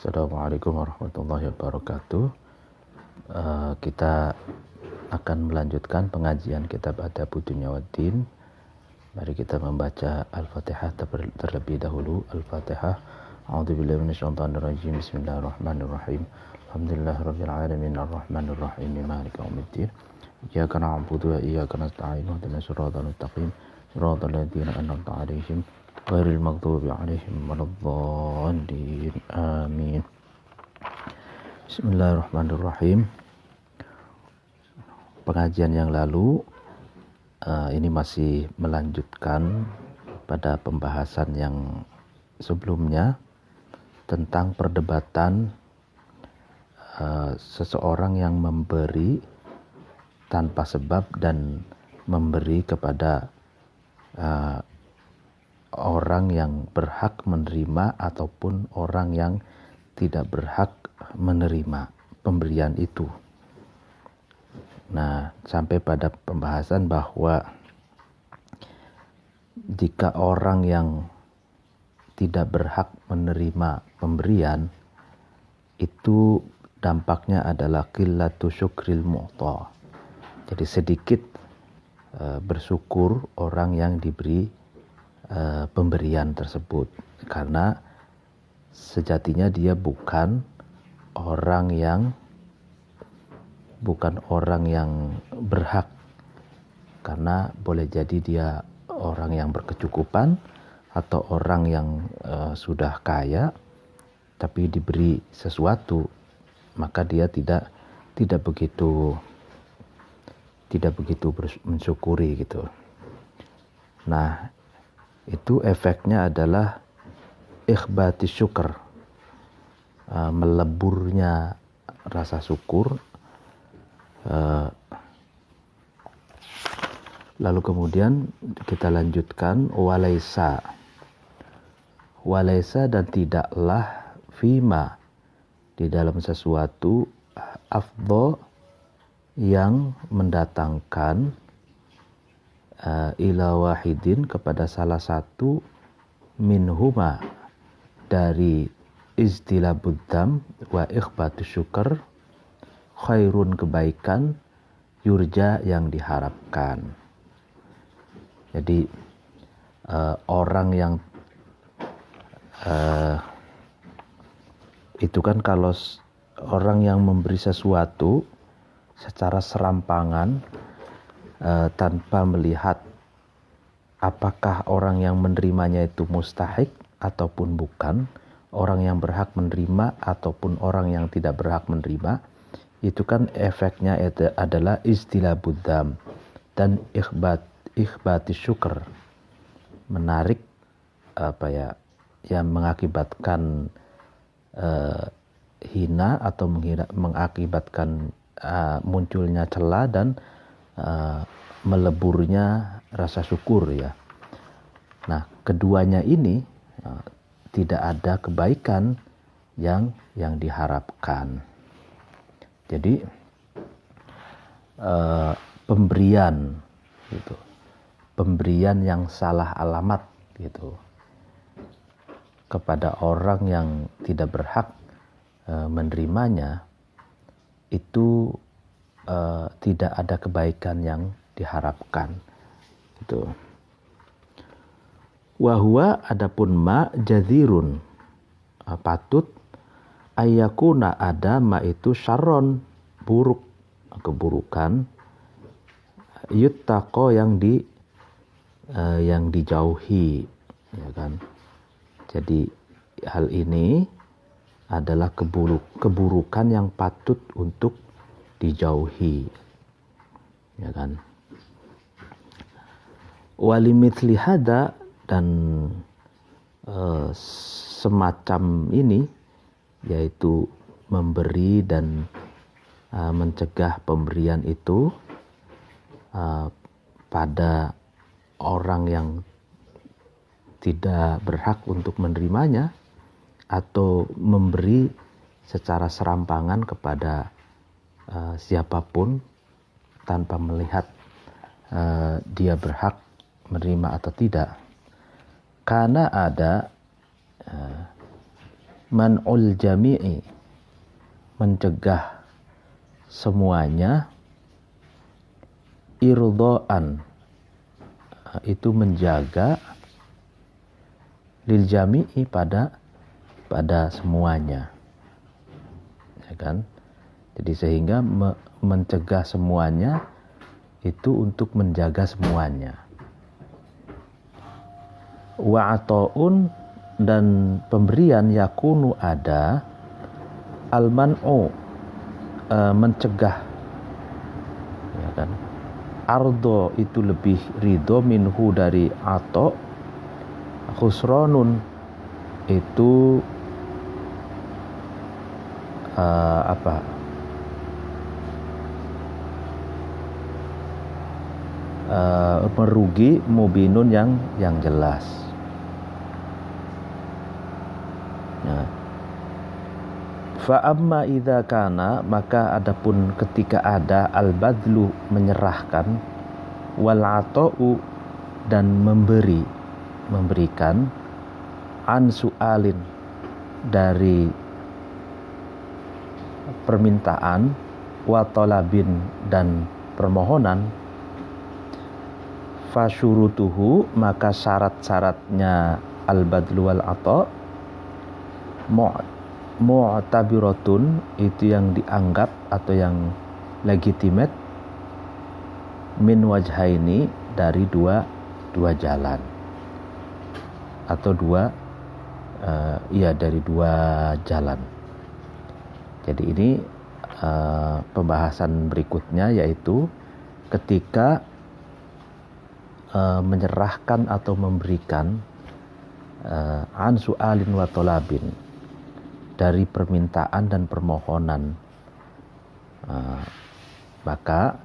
Assalamualaikum warahmatullahi wabarakatuh. Kita akan melanjutkan pengajian kitab Adabud Dunya Waddin. Mari kita membaca Al-Fatihah terlebih dahulu. Al-Fatihah. A'udzubillahi minasyaitonir rajim. Bismillahirrahmanirrahim. Alhamdulillahirabbil alamin arrahmanir rahim maliki yaumiddin. Iyyaka na'budu wa iyyaka nasta'in. Ihdinas siratal mustaqim. Siratal ladzina an'amta 'alaihim ghairil maghdubi 'alaihim waladdallin. Amin. Bismillahirrahmanirrahim. Pengajian yang lalu ini masih melanjutkan pada pembahasan yang sebelumnya tentang perdebatan seseorang yang memberi tanpa sebab dan memberi kepada orang yang berhak menerima ataupun orang yang tidak berhak menerima pemberian itu. Nah, sampai pada pembahasan bahwa jika orang yang tidak berhak menerima pemberian itu dampaknya adalah qillatu syukril mu'ta. Jadi sedikit bersyukur orang yang diberi pemberian tersebut, karena sejatinya dia bukan orang yang berhak, karena boleh jadi dia orang yang berkecukupan atau orang yang sudah kaya tapi diberi sesuatu, maka dia tidak begitu mensyukuri gitu. Nah, itu efeknya adalah ikhbati syukur, meleburnya rasa syukur. Lalu kemudian kita lanjutkan walaisa dan tidaklah fima di dalam sesuatu afdho yang mendatangkan ila wahidin kepada salah satu minhuma dari istilabuddam wa ikhbatu syukur khairun kebaikan yurja yang diharapkan. Jadi orang yang itu kan kalau orang yang memberi sesuatu secara serampangan tanpa melihat apakah orang yang menerimanya itu mustahik ataupun bukan, orang yang berhak menerima ataupun orang yang tidak berhak menerima, itu kan efeknya adalah istilabuddam dan ikhbati syukur, menarik yang mengakibatkan hina atau mengakibatkan munculnya celah dan meleburnya rasa syukur ya. Nah, keduanya ini tidak ada kebaikan yang diharapkan. Jadi pemberian gitu, pemberian yang salah alamat gitu kepada orang yang tidak berhak menerimanya itu tidak ada kebaikan yang diharapkan gitu. Wahwa adapun ma jadzirun, patut ayyakuna ada ma itu syarron, buruk, keburukan, yuttaqo yang dijauhi, ya kan. Jadi hal ini adalah keburukan yang patut untuk dijauhi, ya kan. Walimithli hada, dan semacam ini, yaitu memberi dan mencegah pemberian itu pada orang yang tidak berhak untuk menerimanya, atau memberi secara serampangan kepada siapapun tanpa melihat dia berhak menerima atau tidak. Karena ada man'ul jami'i, mencegah semuanya, irdaan, itu menjaga, lil jami'i, pada semuanya, ya kan? Jadi sehingga mencegah semuanya itu untuk menjaga semuanya. Wa ata'un, dan pemberian, yakunu ada, al-man'u, mencegah, ya kan? Ardo itu lebih ridho, minhu dari ato, khusronun itu merugi, mubinun yang jelas. Nah, fa amma idza kana, maka adapun ketika ada al-badlu, menyerahkan, wal ata'u, dan memberikan, an su'alin, dari permintaan, wa talabin, dan permohonan, fa syurutuhu, maka syarat-syaratnya al-badlu wal ata' mu'tabiratun, itu yang dianggap atau yang legitimate, min wajhaini, dari dua jalan, atau dari dua jalan. Jadi ini pembahasan berikutnya, yaitu ketika menyerahkan atau memberikan, an su'alin wa tolabin, dari permintaan dan permohonan, maka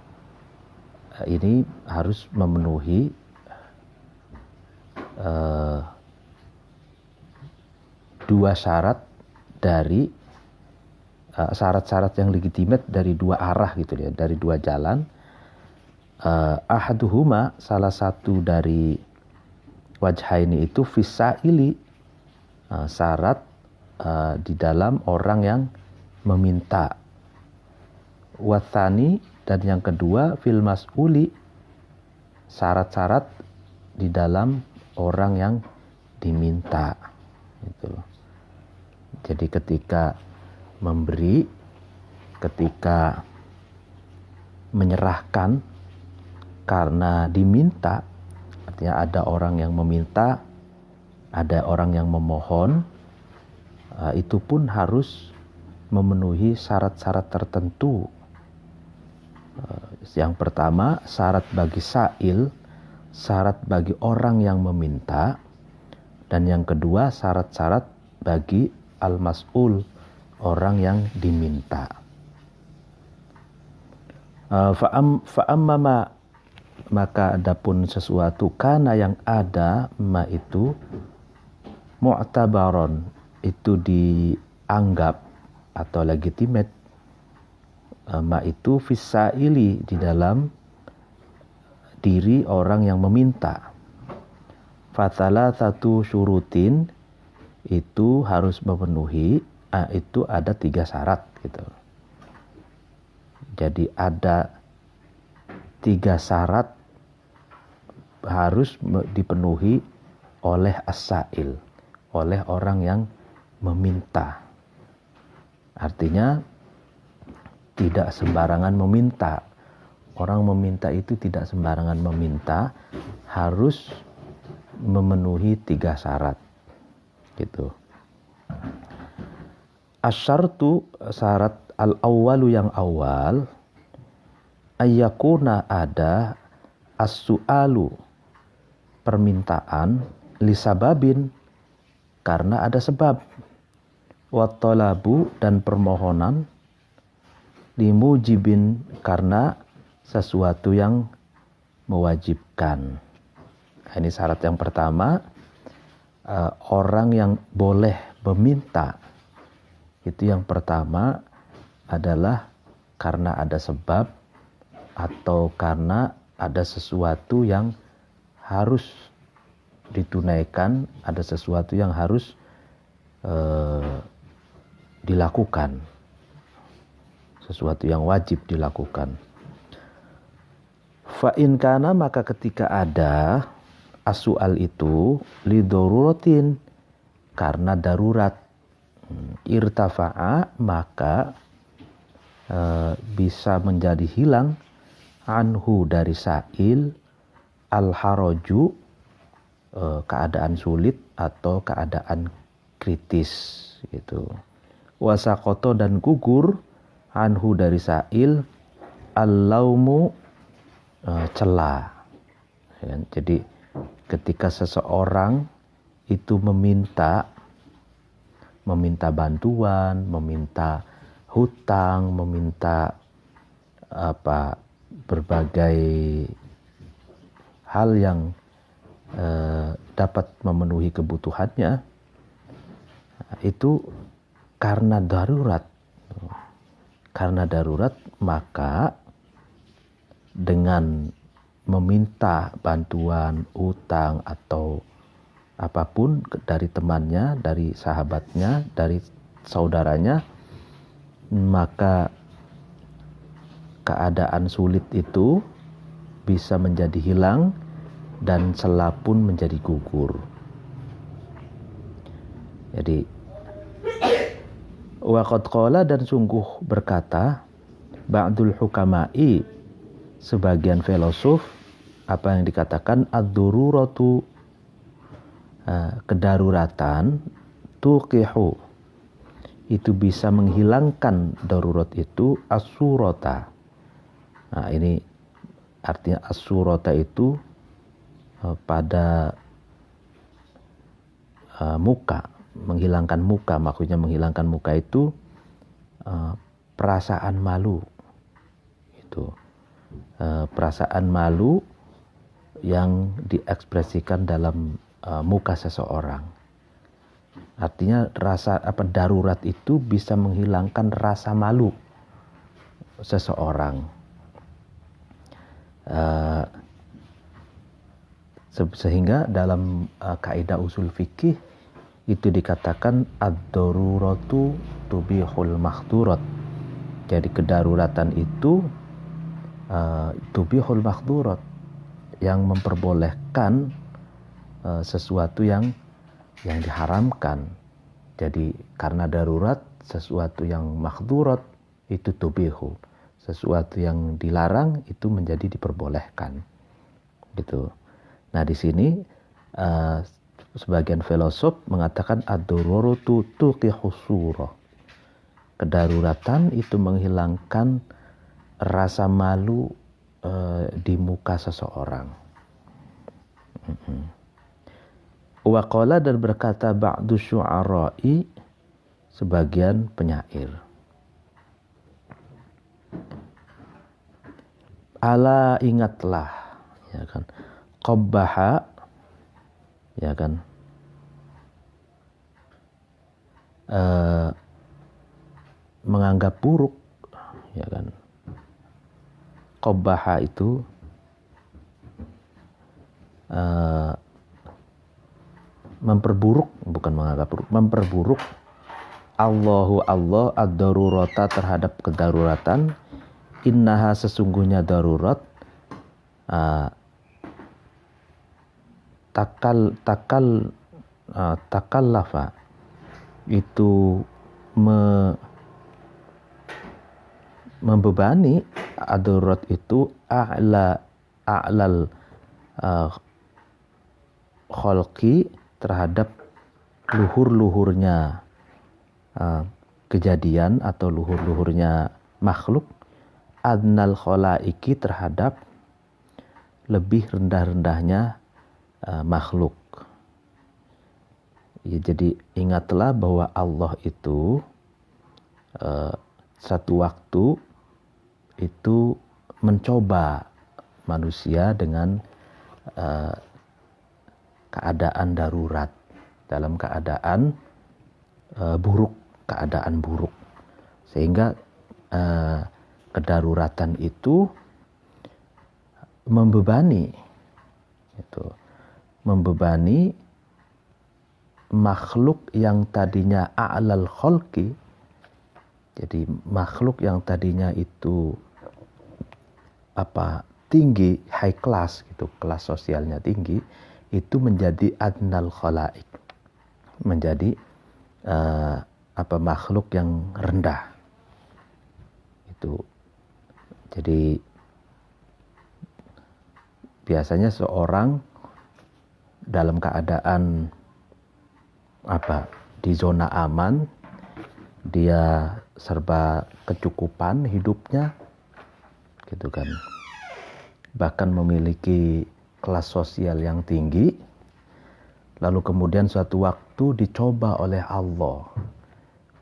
ini harus memenuhi dua syarat, dari syarat-syarat yang legitimate dari dua arah gitu ya, dari dua jalan. Ahaduhuma, salah satu dari wajhaini itu, fisaili, syarat di dalam orang yang meminta. Wathani, dan yang kedua, fil mas'uli, syarat-syarat di dalam orang yang diminta, gitu. Jadi ketika memberi, ketika menyerahkan karena diminta, artinya ada orang yang meminta, ada orang yang memohon, itu pun harus memenuhi syarat-syarat tertentu. Yang pertama, syarat bagi sa'il, syarat bagi orang yang meminta, dan yang kedua, syarat-syarat bagi al-mas'ul, orang yang diminta. Fa'ammama, maka adapun sesuatu, kana yang ada, ma itu, mu'tabaron, itu dianggap atau legitimate, ma itu fisaili, di dalam diri orang yang meminta. Fatala satu syurutin, itu harus memenuhi, itu ada 3 syarat gitu. Jadi ada 3 syarat harus dipenuhi oleh as-sa'il, oleh orang yang meminta. Artinya tidak sembarangan meminta. Orang meminta itu tidak sembarangan meminta, harus memenuhi 3 syarat gitu. Asyartu, syarat al-awwalu, yang awal, ayyakuna, ada, as-su'alu, permintaan, lisababin, karena ada sebab, wattolabu, dan permohonan, limujibin, karena sesuatu yang mewajibkan. Ini syarat yang pertama. Orang yang boleh meminta, itu yang pertama adalah karena ada sebab, atau karena ada sesuatu yang harus ditunaikan, ada sesuatu yang harus dilakukan, sesuatu yang wajib dilakukan. Fa in kana, maka ketika ada as-su'al itu lidoruratin, karena darurat, irtafa'a, maka bisa menjadi hilang anhu dari sa'il al-haraju, keadaan sulit atau keadaan kritis gitu. Wasakoto, dan gugur anhu dari sa'il al-laumu, celah. Jadi ketika seseorang itu meminta bantuan, meminta hutang, meminta berbagai hal yang dapat memenuhi kebutuhannya, itu karena darurat. Karena darurat, maka dengan meminta bantuan, utang atau apapun dari temannya, dari sahabatnya, dari saudaranya, maka keadaan sulit itu bisa menjadi hilang dan celah pun menjadi gugur. Jadi waqad qala, dan sungguh berkata ba'dul hukama'i, sebagian filosof, apa yang dikatakan ad-dururatu, kedaruratan, tuqihu, itu bisa menghilangkan darurat itu, as-surata. Nah, ini artinya as-surata itu pada muka, menghilangkan muka. Maksudnya menghilangkan muka itu perasaan malu. Itu perasaan malu yang diekspresikan dalam muka seseorang. Artinya darurat itu bisa menghilangkan rasa malu seseorang. Sehingga dalam kaidah usul fikih itu dikatakan ad-daruratu tubihul makhdurat. Jadi kedaruratan itu tubihul makhdurat, yang memperbolehkan sesuatu yang diharamkan. Jadi karena darurat, sesuatu yang makhdurat itu tubihu, sesuatu yang dilarang itu menjadi diperbolehkan. Gitu. Nah, di sini sebagian filosof mengatakan ad-daruratu tuqihu surah. Kedaruratan itu menghilangkan rasa malu di muka seseorang. Wa qala, dan berkata ba'du syu'ara'i, sebagian penyair, ala, ingatlah, ya kan, qabbaha, ya kan, menganggap buruk, ya kan. Qabbaha itu memperburuk, bukan menganggap buruk, memperburuk. Allahu Allah ad-darurata, terhadap kedaruratan. Innaha, sesungguhnya darurat, takallafa, itu membebani, ad-darurat itu a'lal khalqi, terhadap luhur-luhurnya kejadian atau luhur-luhurnya makhluk, adnal khalaiki, terhadap lebih rendah-rendahnya makhluk. Ya, jadi ingatlah bahwa Allah itu satu waktu itu mencoba manusia dengan keadaan darurat, dalam keadaan buruk, keadaan buruk, sehingga kedaruratan itu membebani makhluk yang tadinya a'lal khalqi, Jadi makhluk yang tadinya itu tinggi, high class gitu, kelas sosialnya tinggi, itu menjadi adnal khalaik, menjadi makhluk yang rendah. Itu. Jadi biasanya seorang dalam keadaan di zona aman, dia serba kecukupan hidupnya, gitu kan. Bahkan memiliki kelas sosial yang tinggi, lalu kemudian suatu waktu dicoba oleh Allah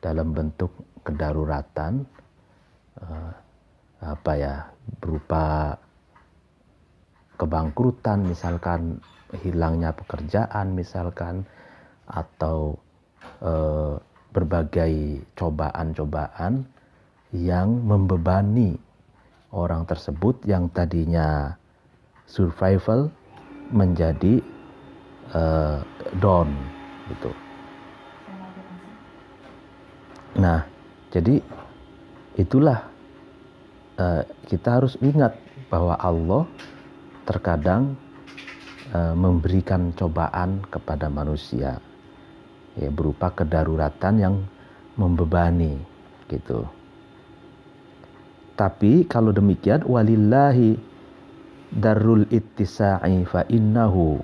dalam bentuk kedaruratan, berupa kebangkrutan misalkan, hilangnya pekerjaan misalkan, atau berbagai cobaan-cobaan yang membebani orang tersebut yang tadinya survival menjadi down gitu. Nah, jadi itulah kita harus ingat bahwa Allah terkadang memberikan cobaan kepada manusia, ya, berupa kedaruratan yang membebani gitu. Tapi kalau demikian, walillahi darul ittisa'i fa innahu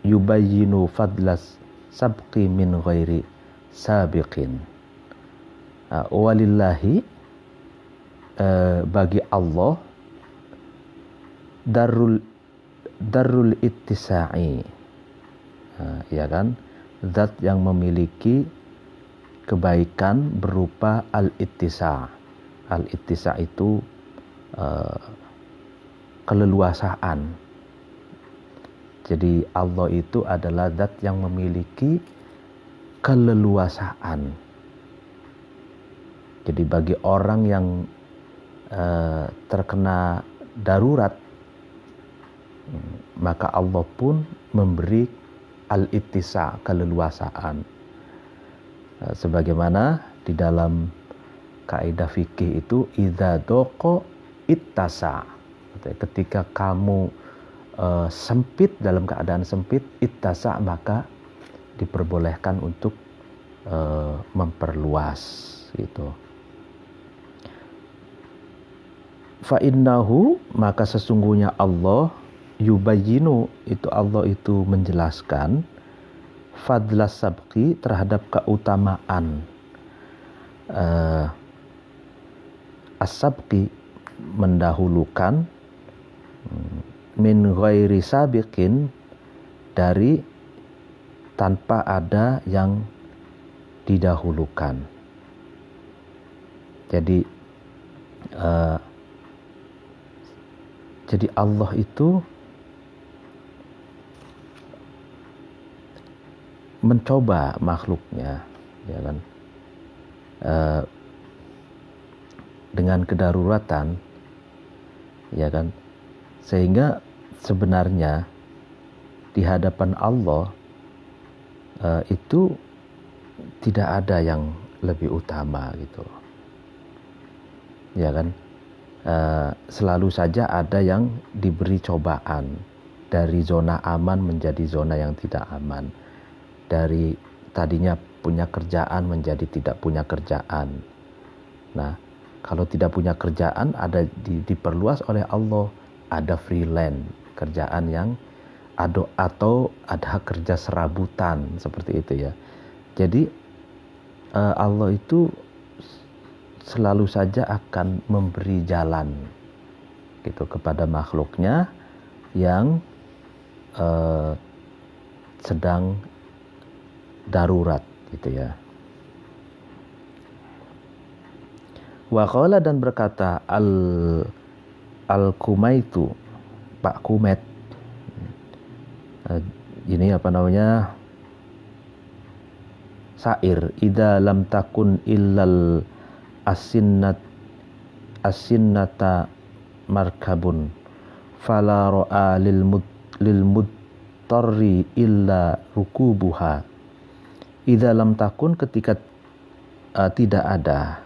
yubayyinu fadlas sabqi min ghairi sabiqin. Walillahi, bagi Allah, darul ittisa'i, ya kan, zat yang memiliki kebaikan berupa al-ittisa'. Al-ittisa' itu keleluasaan. Jadi Allah itu adalah zat yang memiliki keleluasaan. Jadi bagi orang yang terkena darurat, maka Allah pun memberi al-ittisa', keleluasaan. Sebagaimana di dalam kaidah fikih itu idza doko ittasa. Ketika kamu sempit, dalam keadaan sempit, ittasa, maka diperbolehkan untuk memperluas gitu. Fa innahu, maka sesungguhnya Allah, yubayyinu, itu Allah itu menjelaskan fadlas sabqi, terhadap keutamaan as-sabqi, mendahulukan, min ghairi sabiqin, dari tanpa ada yang didahulukan. Jadi Allah itu mencoba makhluknya, ya kan, dengan kedaruratan, ya kan, sehingga sebenarnya di hadapan Allah itu tidak ada yang lebih utama gitu, ya kan. Selalu saja ada yang diberi cobaan, dari zona aman menjadi zona yang tidak aman, dari tadinya punya kerjaan menjadi tidak punya kerjaan. Nah, kalau tidak punya kerjaan, ada diperluas oleh Allah, ada freelance, kerjaan yang atau ada kerja serabutan, seperti itu ya. Jadi Allah itu selalu saja akan memberi jalan gitu kepada makhluknya yang sedang darurat gitu ya. Wa qala, dan berkata al-Kumaitu, Pak Kumet, ini syair, idza lam takun illal asinnata markabun fala ra'a lil mudtarri illa rukubuha. Idza lam takun, ketika tidak ada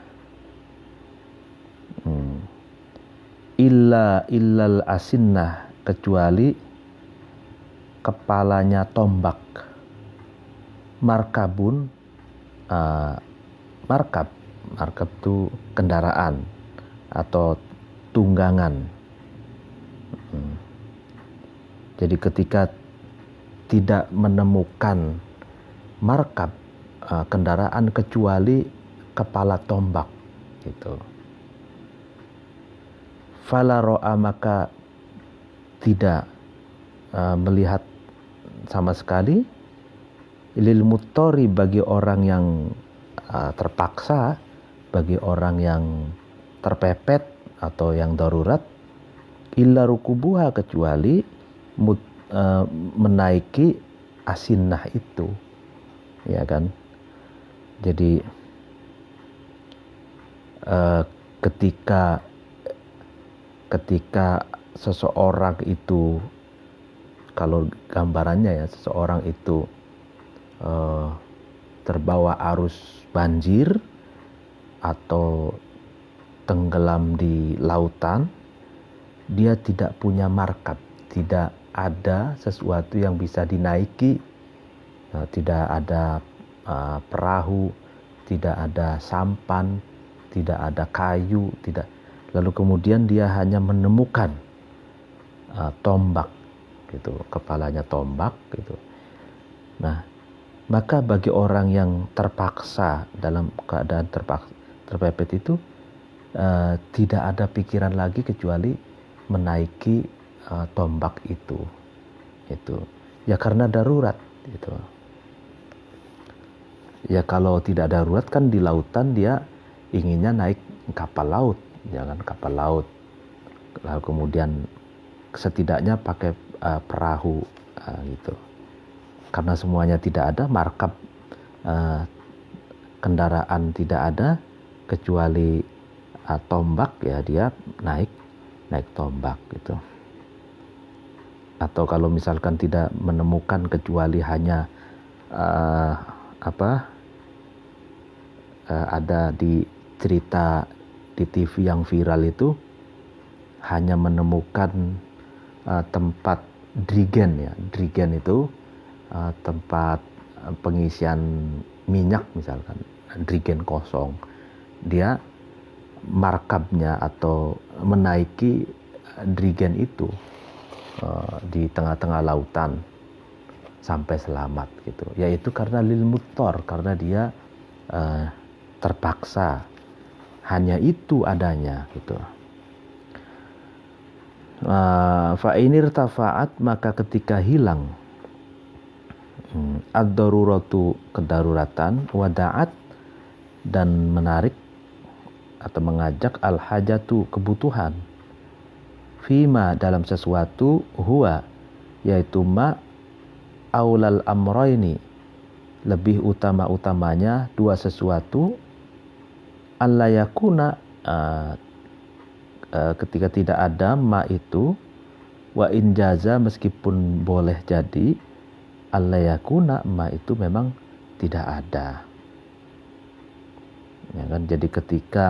illal asinnah, kecuali kepalanya tombak. Markabun, markab itu kendaraan atau tunggangan. Jadi ketika tidak menemukan markab, kendaraan, kecuali kepala tombak gitu. Fala ro'a, maka tidak melihat sama sekali, lil muttori, bagi orang yang terpaksa, bagi orang yang terpepet atau yang darurat, illa rukubuha, kecuali menaiki asinnah itu, ya kan. Jadi ketika seseorang itu, kalau gambarannya ya, seseorang itu terbawa arus banjir atau tenggelam di lautan, dia tidak punya markab, tidak ada sesuatu yang bisa dinaiki, tidak ada perahu, tidak ada sampan, tidak ada kayu, tidak. Lalu kemudian dia hanya menemukan tombak gitu, kepalanya tombak gitu. Nah, maka bagi orang yang terpaksa, dalam keadaan terpepet itu, tidak ada pikiran lagi kecuali menaiki tombak itu. Ya karena darurat gitu. Ya kalau tidak darurat kan di lautan dia inginnya naik kapal laut, jangan kapal laut. Lalu kemudian setidaknya pakai perahu gitu. Karena semuanya tidak ada, markab kendaraan tidak ada, kecuali tombak, ya dia naik tombak gitu. Atau kalau misalkan tidak menemukan kecuali hanya ada di cerita di TV yang viral itu, hanya menemukan tempat drigen, ya. Drigen itu tempat pengisian minyak misalkan, drigen kosong. Dia markabnya atau menaiki drigen itu di tengah-tengah lautan sampai selamat gitu. Yaitu karena lil muttor, karena dia terpaksa, hanya itu adanya gitu. Fa inir tafaat, maka ketika hilang ad-daruratu, kedaruratan, wada'at, dan menarik atau mengajak al-hajatu, kebutuhan, fima, dalam sesuatu, huwa, yaitu ma aulal amroini, lebih utama-utamanya dua sesuatu, alla yakuna, ketika tidak ada ma itu, wa injaza, meskipun boleh jadi, alla yakuna, ma itu memang tidak ada, ya kan. Jadi ketika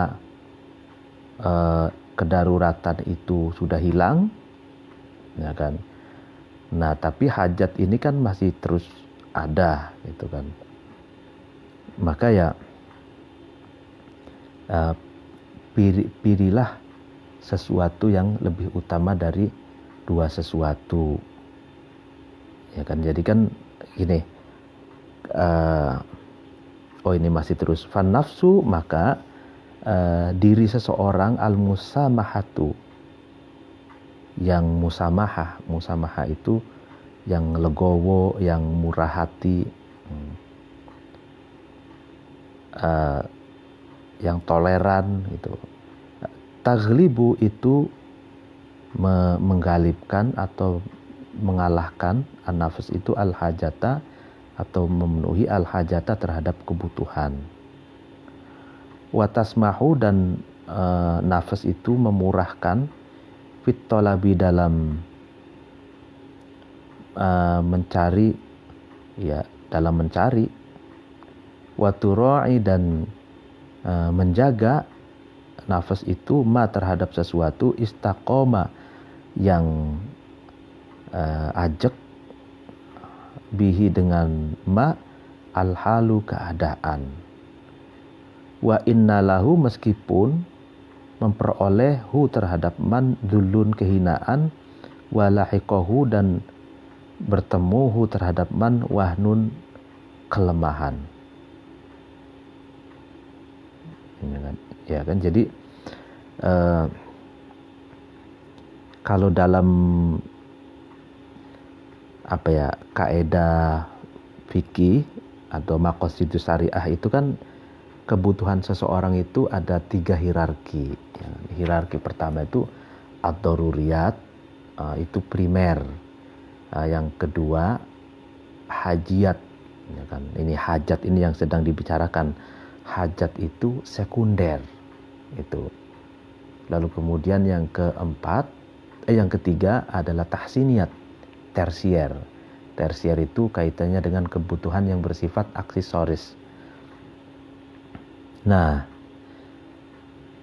kedaruratan itu sudah hilang, ya kan. Nah, tapi hajat ini kan masih terus ada gitu kan. Maka ya pilihlah sesuatu yang lebih utama dari dua sesuatu, ya kan. Jadi kan gini, ini masih terus, fan nafsu, maka diri seseorang, al musamahatu, yang musamahah itu yang legowo, yang murah hati, yang toleran gitu. Taghlibu itu menggalibkan atau mengalahkan, an-nafs itu al-hajata, atau memenuhi al-hajata terhadap kebutuhan. Watasmahu, dan nafas itu memurahkan, fit tolabi, dalam mencari, ya dalam mencari, waturai, dan menjaga, nafas itu ma terhadap sesuatu istaqoma yang ajak bihi dengan ma al-halu keadaan. Wa innalahu meskipun memperoleh hu terhadap man dzulun kehinaan, wa lahiqahu dan bertemu hu terhadap man wahnun kelemahan. Ya kan, jadi kalau dalam kaidah fikih atau maqasidus syariah itu kan kebutuhan seseorang itu ada 3 hierarki. Hierarki pertama itu ad-daruriyat, itu primer. Yang kedua hajiyat, ya kan? Ini hajat ini yang sedang dibicarakan. Hajat itu sekunder itu. Lalu kemudian yang ketiga adalah tahsiniyat, tersier. Tersier itu kaitannya dengan kebutuhan yang bersifat aksesoris. Nah,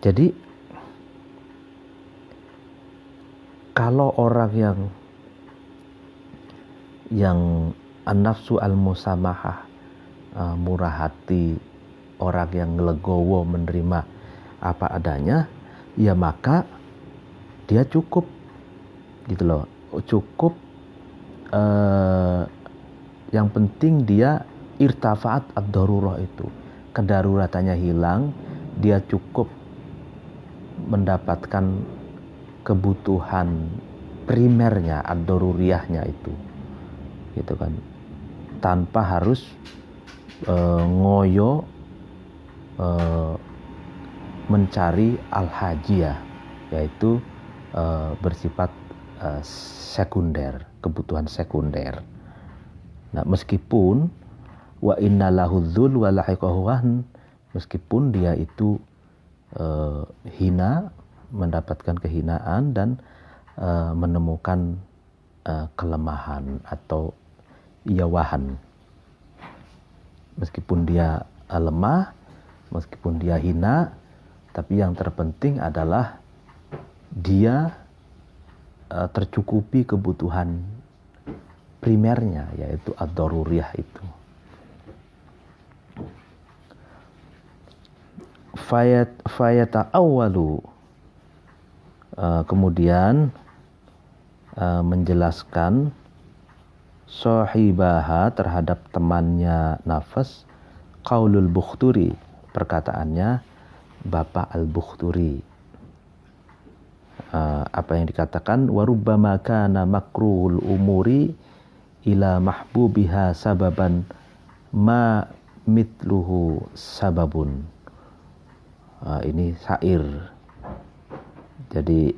jadi kalau orang yang an-nafsu al-musamahah, murah hati, orang yang legowo menerima apa adanya, ya maka dia cukup gitu loh. Cukup yang penting dia irtafaat ad-darurah itu. Kedaruratannya hilang, dia cukup mendapatkan kebutuhan primernya, ad-daruriyahnya itu. Gitu kan. Tanpa harus ngoyo mencari al-hajiyah, yaitu bersifat sekunder, kebutuhan sekunder. Nah, meskipun wa innalahu dzul wa lahiqahu wahn, meskipun dia itu hina, mendapatkan kehinaan dan menemukan kelemahan atau wahan. Meskipun dia lemah, meskipun dia hina, tapi yang terpenting adalah dia tercukupi kebutuhan primernya, yaitu ad-daruriyah itu. Fayata'awwalu, kemudian menjelaskan sahibaha terhadap temannya nafas, qaulul Bukhturi, perkataannya Bapak Al-Bukhturi. Apa yang dikatakan, warubbama kana makruhul umuri ila mahbubiha sababan ma mitluhu sababun. Ini syair. Jadi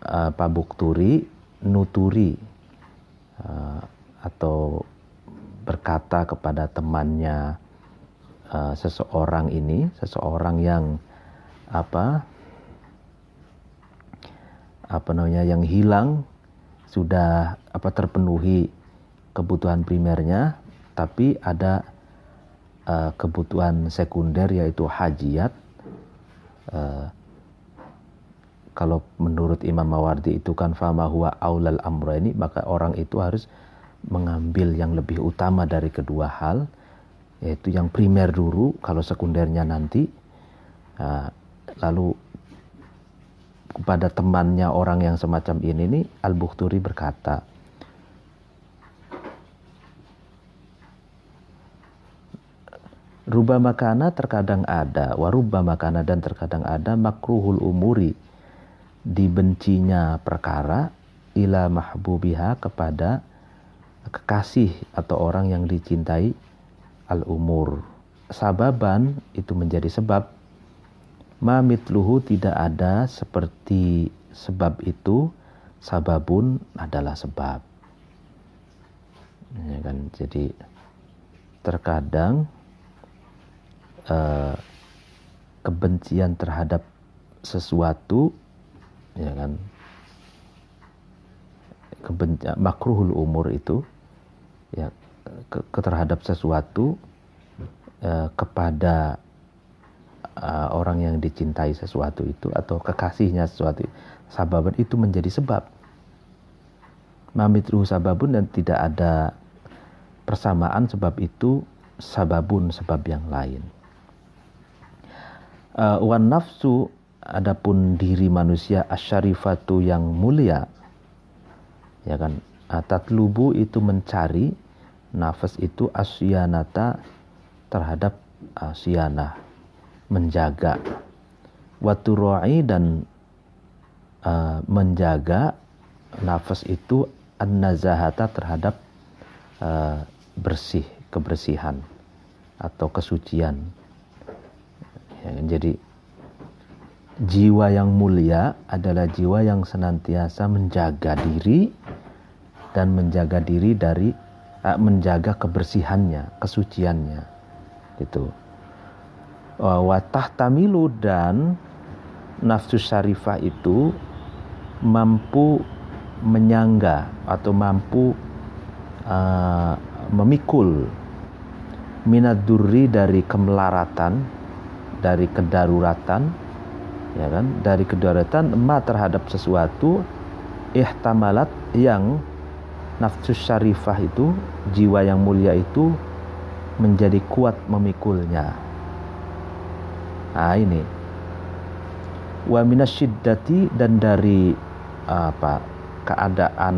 Pak Bukhturi nuturi atau berkata kepada temannya seseorang yang yang hilang, sudah terpenuhi kebutuhan primernya, tapi ada kebutuhan sekunder yaitu hajiyat. Kalau menurut Imam Mawardi itu kan fama huwa aulal amrayni, maka orang itu harus mengambil yang lebih utama dari kedua hal, yaitu yang primer dulu, kalau sekundernya nanti. Lalu kepada temannya orang yang semacam ini nih, Al-Bukhturi berkata, rubba makana terkadang ada, warubba makana dan terkadang ada, makruhul umuri dibencinya perkara, ila mahbubiha kepada kekasih atau orang yang dicintai, al-umur. Sababan itu menjadi sebab, ma mitluhu tidak ada seperti sebab itu, sababun adalah sebab. Ya kan, jadi terkadang kebencian terhadap sesuatu, ya kan, makruhul umur itu, ya, terhadap sesuatu kepada orang yang dicintai sesuatu itu atau kekasihnya sesuatu, sababan itu menjadi sebab. Mamitru sababun, dan tidak ada persamaan sebab itu sababun, sebab yang lain. Wan nafsu, adapun diri manusia asyarifatu yang mulia, ya kan, tatlubu itu mencari, nafas itu asyanata terhadap syanah, menjaga, waturu'i dan menjaga nafas itu an-nazahata terhadap bersih, kebersihan atau kesucian. Ya, jadi jiwa yang mulia adalah jiwa yang senantiasa menjaga diri dan menjaga diri dari menjaga kebersihannya, kesuciannya, gitu. Wa tahtamilu, dan nafsu syarifah itu mampu menyangga atau mampu memikul minad durri, dari kemelaratan, dari kedaruratan, ya kan, dari kedaruratan ma terhadap sesuatu ihtamalat yang nafsu syarifah itu, jiwa yang mulia itu menjadi kuat memikulnya. Nah ini, wa minasyiddati, dan dari keadaan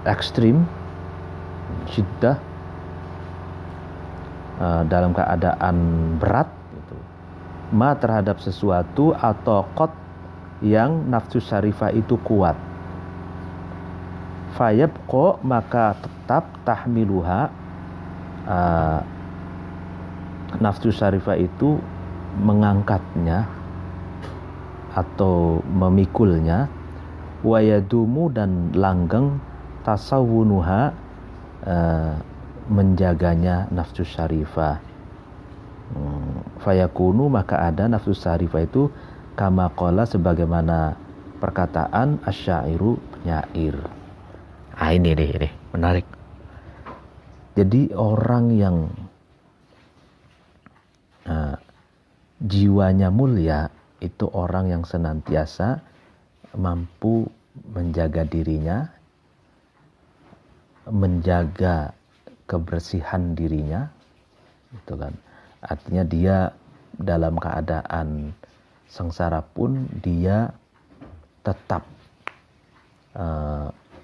ekstrim, syiddah, dalam keadaan berat gitu, ma terhadap sesuatu atau qad yang nafsu syarifah itu kuat, fayabqa, maka tetap tahmiluha, nafsu syarifah itu mengangkatnya atau memikulnya, wayadumu, dan langgeng tasawunuha, menjaganya nafsu syarifah. Fayakunu, maka ada nafsu syarifah itu kama qala, sebagaimana perkataan asyairu, penyair. Ini menarik. Jadi orang yang jiwanya mulia itu orang yang senantiasa mampu menjaga dirinya, menjaga kebersihan dirinya, gitu kan. Artinya dia dalam keadaan sengsara pun dia tetap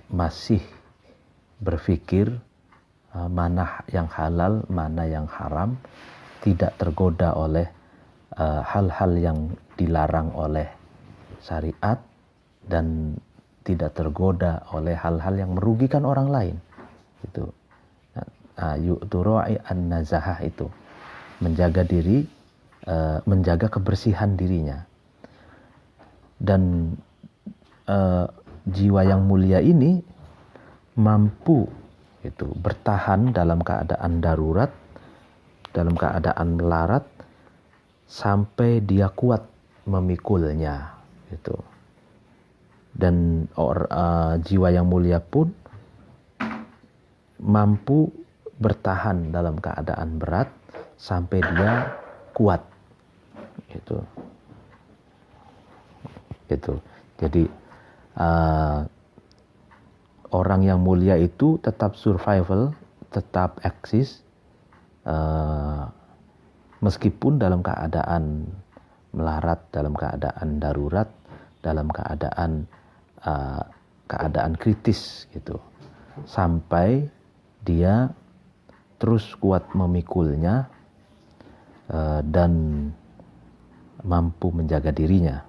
masih berpikir mana yang halal, mana yang haram, tidak tergoda oleh hal-hal yang dilarang oleh syariat, dan tidak tergoda oleh hal-hal yang merugikan orang lain. Itu yu'turu'i an-nazahah, itu menjaga diri, menjaga kebersihan dirinya. Dan jiwa yang mulia ini mampu itu bertahan dalam keadaan darurat, dalam keadaan melarat, sampai dia kuat memikulnya, gitu. Dan jiwa yang mulia pun mampu bertahan dalam keadaan berat sampai dia kuat, gitu. Jadi orang yang mulia itu tetap survival, tetap eksis, meskipun dalam keadaan melarat, dalam keadaan darurat, dalam keadaan kritis, gitu, sampai dia terus kuat memikulnya dan mampu menjaga dirinya.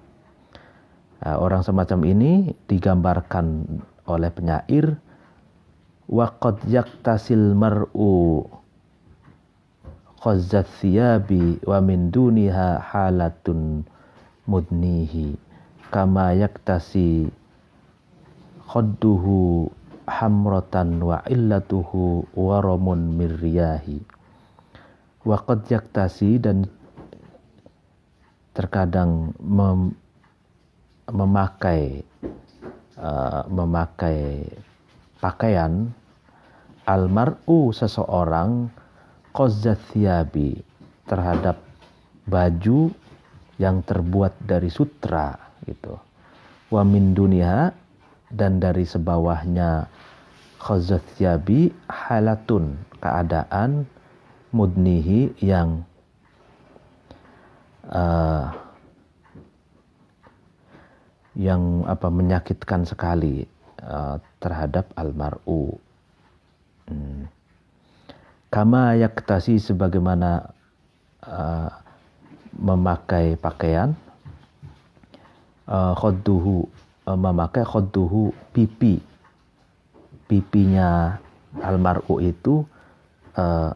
Orang semacam ini digambarkan oleh penyair, wa qad yaktasil mar'u qazzat thiyabi wa min duniha halatun mudnihi kama yaktasi khadduhu hamratan wa illatuhu waramun miryahi. Wa qad yaktasi, dan terkadang memakai pakaian almar'u, seseorang, qazzat thiyabi, terhadap baju yang terbuat dari sutra gitu. Wa min duniha, dan dari sebawahnya khazatyabi halatun, keadaan mudnihi yang menyakitkan sekali terhadap almar'u. Kama yaktasi, sebagaimana memakai pakaian, khadduhu, memakai khadduhu, pipinya almar'u itu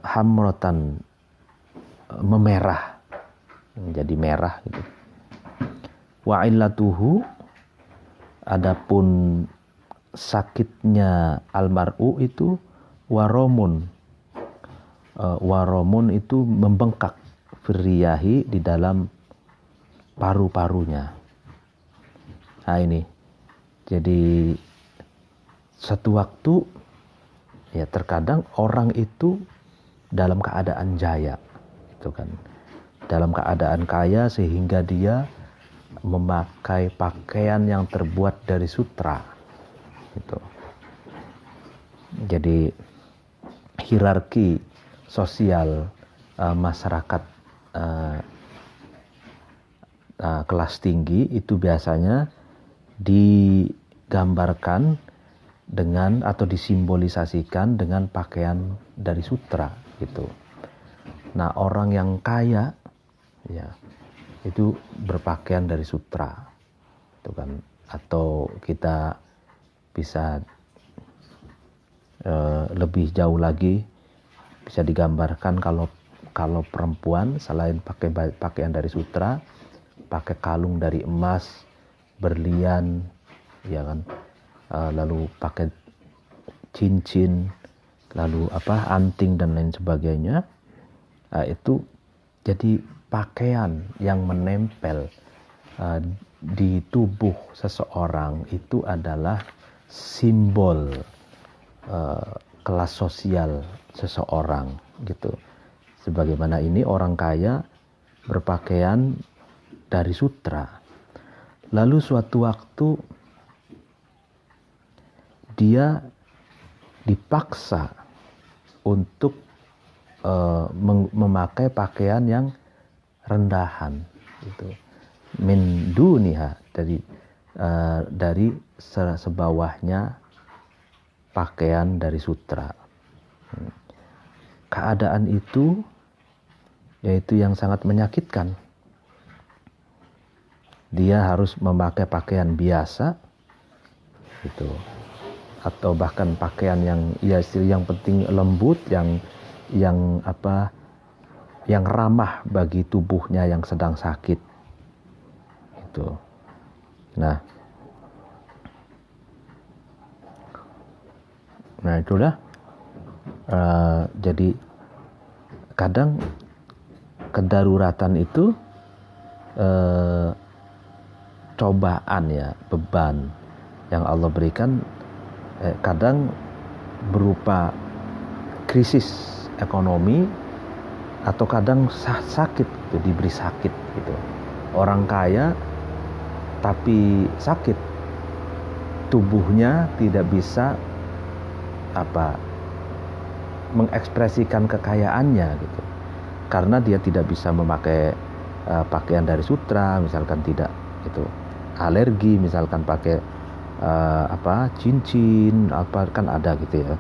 hamrotan, memerah, menjadi merah gitu. Wa illatuhu, adapun sakitnya almar'u itu waromun, waromun itu membengkak, firriyahi, di dalam paru-parunya. Nah ini, jadi satu waktu ya terkadang orang itu dalam keadaan jaya, gitu kan, dalam keadaan kaya sehingga dia memakai pakaian yang terbuat dari sutra, gitu. Jadi hierarki sosial masyarakat kelas tinggi itu biasanya digambarkan dengan atau disimbolisasikan dengan pakaian dari sutra gitu. Nah, orang yang kaya ya itu berpakaian dari sutra, itu kan. Atau kita bisa lebih jauh lagi, bisa digambarkan kalau perempuan selain pakai pakaian dari sutra, pakai kalung dari emas, berlian, ya kan, lalu pakai cincin, lalu anting dan lain sebagainya. Itu jadi pakaian yang menempel di tubuh seseorang, itu adalah simbol kelas sosial seseorang gitu. Sebagaimana ini orang kaya berpakaian dari sutra. Lalu suatu waktu dia dipaksa untuk memakai pakaian yang rendahan gitu. Min duniha, dari sebawahnya pakaian dari sutra. Keadaan itu yaitu yang sangat menyakitkan. Dia harus memakai pakaian biasa gitu, atau bahkan pakaian yang penting lembut, yang ramah bagi tubuhnya yang sedang sakit gitu. Nah itulah jadi kadang kedaruratan itu cobaan ya, beban yang Allah berikan kadang berupa krisis ekonomi, atau kadang sakit gitu, diberi sakit gitu. Orang kaya tapi sakit, tubuhnya tidak bisa mengekspresikan kekayaannya gitu, karena dia tidak bisa memakai pakaian dari sutra, misalkan, tidak itu, alergi misalkan pakai cincin kan ada gitu ya.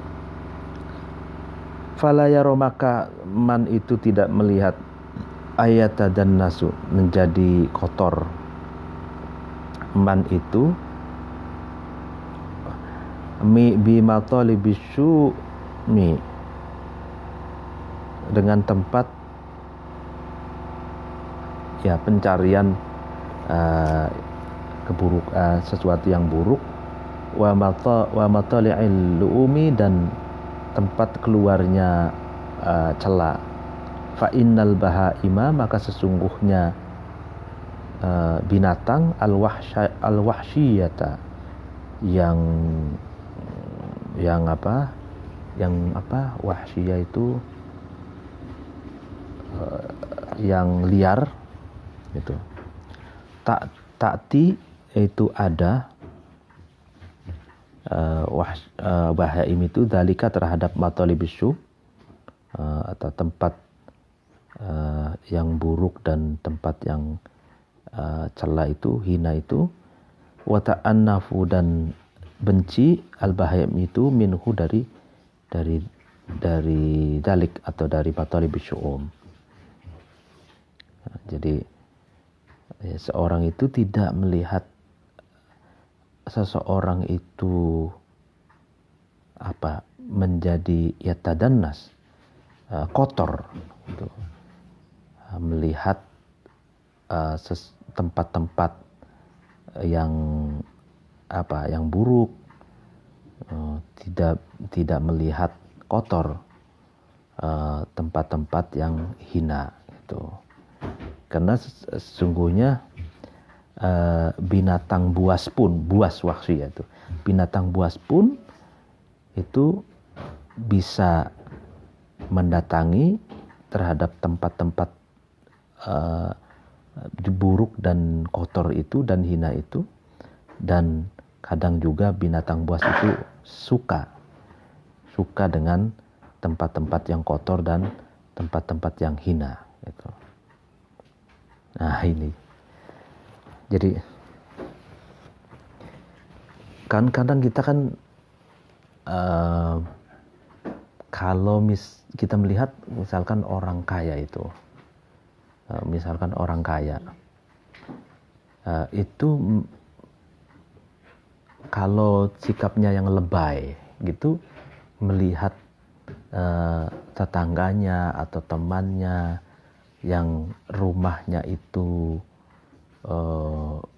Fala yaro, maka man itu tidak melihat ayata dan nasu, menjadi kotor. Man itu bimatalibisu dengan tempat ya pencarian sesuatu yang buruk, wa matali'il lu'umi, dan tempat keluarnya cela. Fa innal bahaima, maka sesungguhnya binatang al-wahsyiyata, yang wahsyiyah itu yang liar, Gitu. Ta'ti itu ada bahaim itu dalika terhadap matalibisyuh atau tempat yang buruk dan tempat yang cela itu, hina itu, wa ta'annafu dan benci al-bahaim itu minhu dari dalik atau dari matalibisyuh. Jadi seorang itu tidak melihat seseorang itu menjadi yatadannas, kotor gitu. Melihat tempat-tempat yang buruk, tidak melihat kotor tempat-tempat yang hina gitu. Karena sesungguhnya binatang buas wahsy itu, binatang buas pun itu bisa mendatangi terhadap tempat-tempat buruk dan kotor itu dan hina itu, dan kadang juga binatang buas itu suka dengan tempat-tempat yang kotor dan tempat-tempat yang hina gitu. Nah ini, jadi kan kadang kita kan kalau kita melihat misalkan orang kaya itu, itu kalau sikapnya yang lebay gitu, melihat tetangganya atau temannya yang rumahnya itu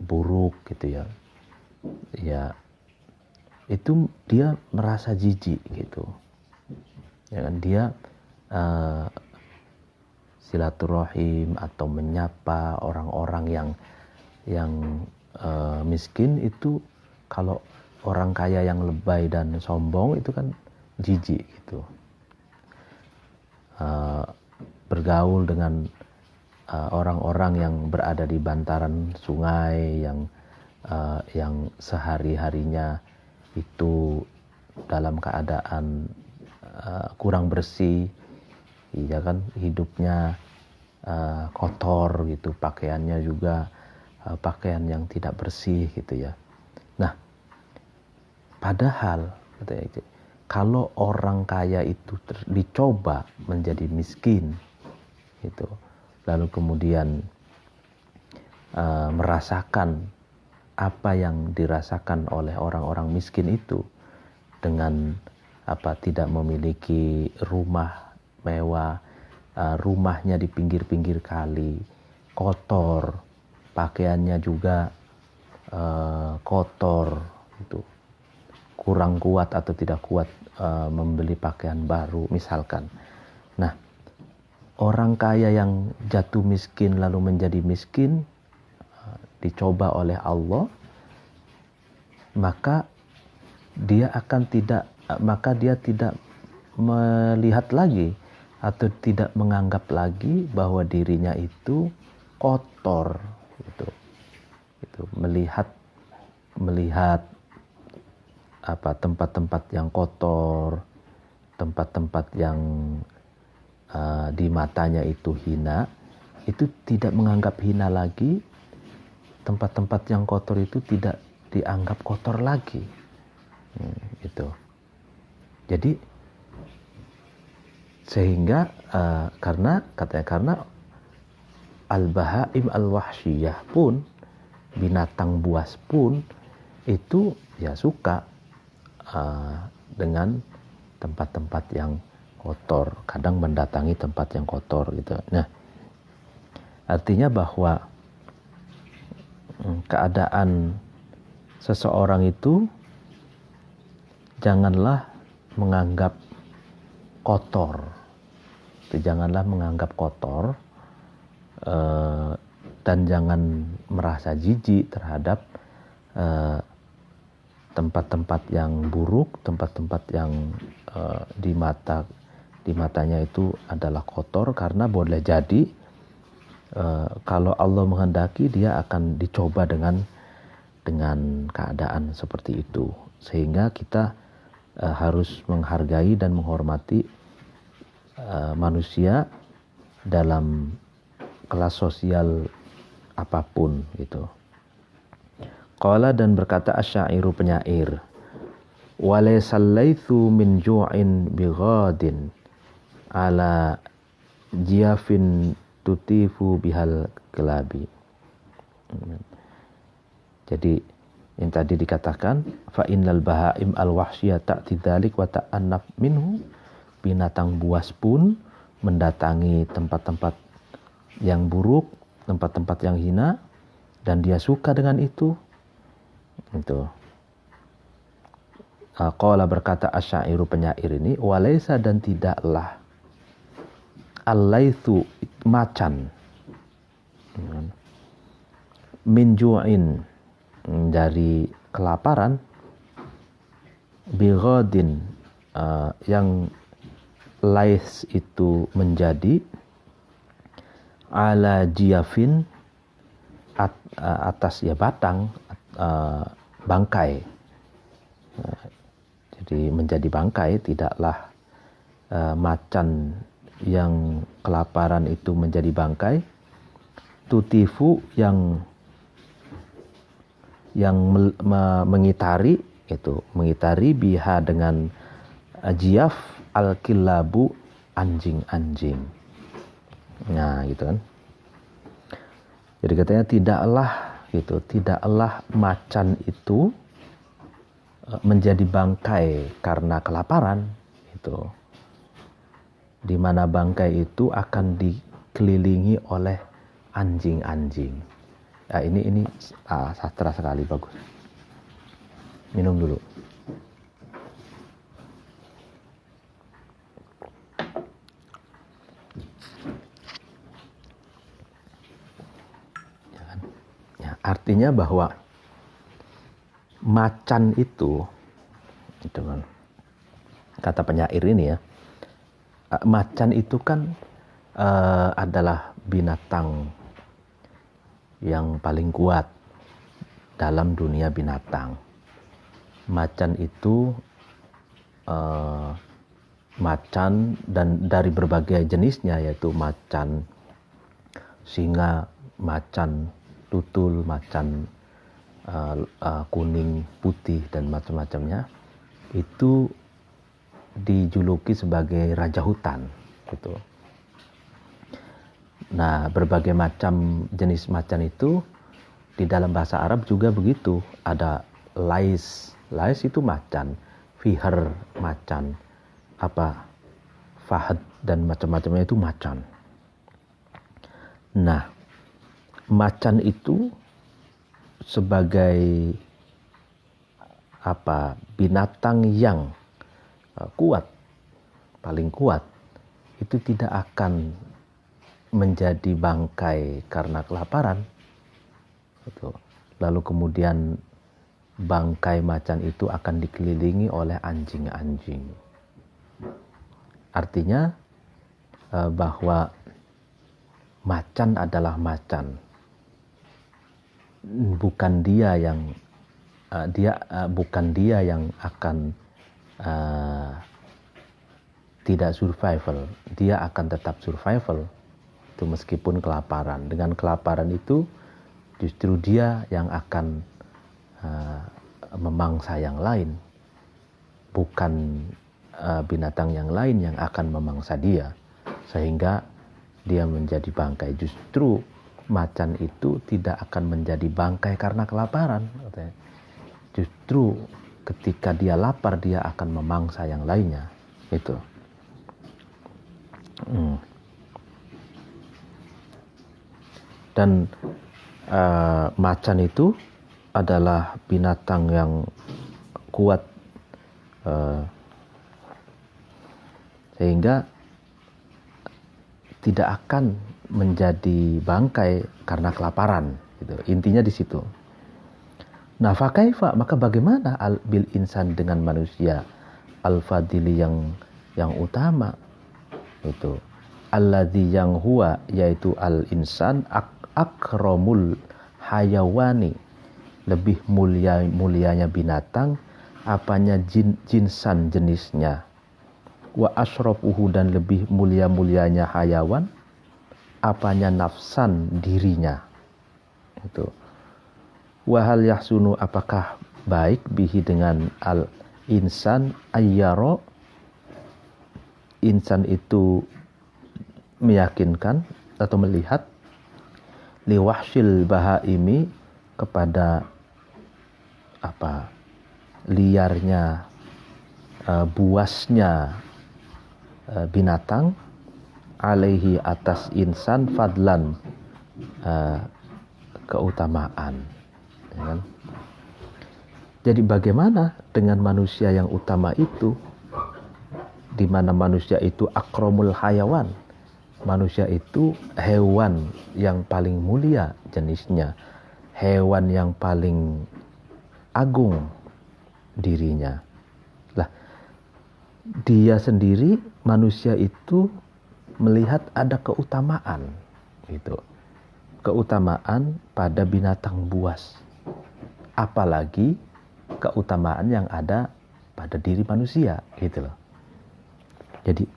buruk gitu ya itu dia merasa jijik gitu ya kan, dia silaturahim atau menyapa orang-orang yang miskin itu. Kalau orang kaya yang lebay dan sombong itu kan jijik gitu, bergaul dengan orang-orang yang berada di bantaran sungai yang sehari-harinya itu dalam keadaan kurang bersih, ya kan, hidupnya kotor gitu, pakaiannya juga pakaian yang tidak bersih gitu ya. Nah, padahal kalau orang kaya itu dicoba menjadi miskin gitu, lalu kemudian merasakan apa yang dirasakan oleh orang-orang miskin itu dengan tidak memiliki rumah mewah, rumahnya di pinggir-pinggir kali, kotor, pakaiannya juga kotor itu, kurang kuat atau tidak kuat membeli pakaian baru misalkan. Nah, orang kaya yang jatuh miskin lalu menjadi miskin, dicoba oleh Allah, maka dia tidak melihat lagi atau tidak menganggap lagi bahwa dirinya itu kotor gitu. Melihat tempat-tempat yang kotor, tempat-tempat yang di matanya itu hina, itu tidak menganggap hina lagi. Tempat-tempat yang kotor itu tidak dianggap kotor lagi. Gitu. Jadi sehingga karena al-bahaim al-wahsyiyah pun, binatang buas pun itu ya suka dengan tempat-tempat yang kotor, kadang mendatangi tempat yang kotor gitu. Nah, artinya bahwa keadaan seseorang itu janganlah menganggap kotor, dan jangan merasa jijik terhadap tempat-tempat yang buruk, tempat-tempat yang di matanya itu adalah kotor, karena boleh jadi Kalau Allah menghendaki, dia akan dicoba dengan keadaan seperti itu, sehingga kita harus menghargai dan menghormati manusia dalam kelas sosial apapun gitu. Qala, dan berkata asyairu, penyair, walaysal laithu min ju'in bighadin ala jiyafin tutifu bihal kelabi. Jadi yang tadi dikatakan fa innal bahaim al wahsyiyah ta'ti dzalik wa ta'annaf minhu, binatang buas pun mendatangi tempat-tempat yang buruk, tempat-tempat yang hina, dan dia suka dengan itu. Itu. Qala, berkata asyairu, penyair ini, walaysa, dan tidaklah, al-laithu, macan, min ju'in, dari kelaparan, bighadin, yang lais itu menjadi, ala jiyafin, atas ya batang, bangkai. Jadi menjadi bangkai, tidaklah macan yang kelaparan itu menjadi bangkai, tutifu, yang mengitari, itu mengitari, biha, dengan jiyaf, al-kilabu, anjing-anjing. Nah, gitu kan. Jadi katanya tidaklah macan itu menjadi bangkai karena kelaparan, itu. Di mana bangkai itu akan dikelilingi oleh anjing-anjing. Nah, ini sastra sekali, bagus. Minum dulu. Artinya bahwa macan itu kan, kata penyair ini ya, macan itu kan adalah binatang yang paling kuat dalam dunia binatang. Macan itu macan dan dari berbagai jenisnya, yaitu macan singa, macan tutul, macan kuning, putih, dan macam-macamnya, itu dijuluki sebagai raja hutan, gitu. Nah, berbagai macam jenis macan itu di dalam bahasa Arab juga begitu. Ada lais itu macan, fiher macan, fahad dan macam-macamnya itu macan. Nah, macan itu sebagai binatang yang kuat, paling kuat, itu tidak akan menjadi bangkai karena kelaparan. Lalu kemudian bangkai macan itu akan dikelilingi oleh anjing-anjing. Artinya bahwa macan adalah macan. Bukan dia yang akan tidak survival. Dia akan tetap survival. Itu meskipun kelaparan. Dengan kelaparan itu justru dia yang akan memangsa yang lain, bukan binatang yang lain yang akan memangsa dia sehingga dia menjadi bangkai. Justru macan itu tidak akan menjadi bangkai karena kelaparan. Justru ketika dia lapar, dia akan memangsa yang lainnya. Itu. Dan macan itu adalah binatang yang kuat, sehingga tidak akan menjadi bangkai karena kelaparan. Gitu. Intinya di situ. Nah, fakaifa, maka bagaimana bil insan, dengan manusia, al-fadili yang utama, itu alladzi yang huwa yaitu al-insan akramul hayawani, lebih mulianya binatang, apanya jinsan jenisnya, wa asrafuhu dan lebih mulianya hayawan, apanya nafsan dirinya. Itu. Wa hal yahsunu apakah baik bihi dengan al insan ayyaro, insan itu meyakinkan atau melihat liwahsyil bahaimi kepada liarnya, buasnya binatang, alaihi atas insan fadlan, keutamaan, ya kan? Jadi bagaimana dengan manusia yang utama itu, di mana manusia itu akromul hayawan, manusia itu hewan yang paling mulia jenisnya, hewan yang paling agung dirinya. Lah, dia sendiri manusia itu melihat ada keutamaan, gitu. Keutamaan pada binatang buas. Apalagi keutamaan yang ada pada diri manusia, gitu loh. Jadi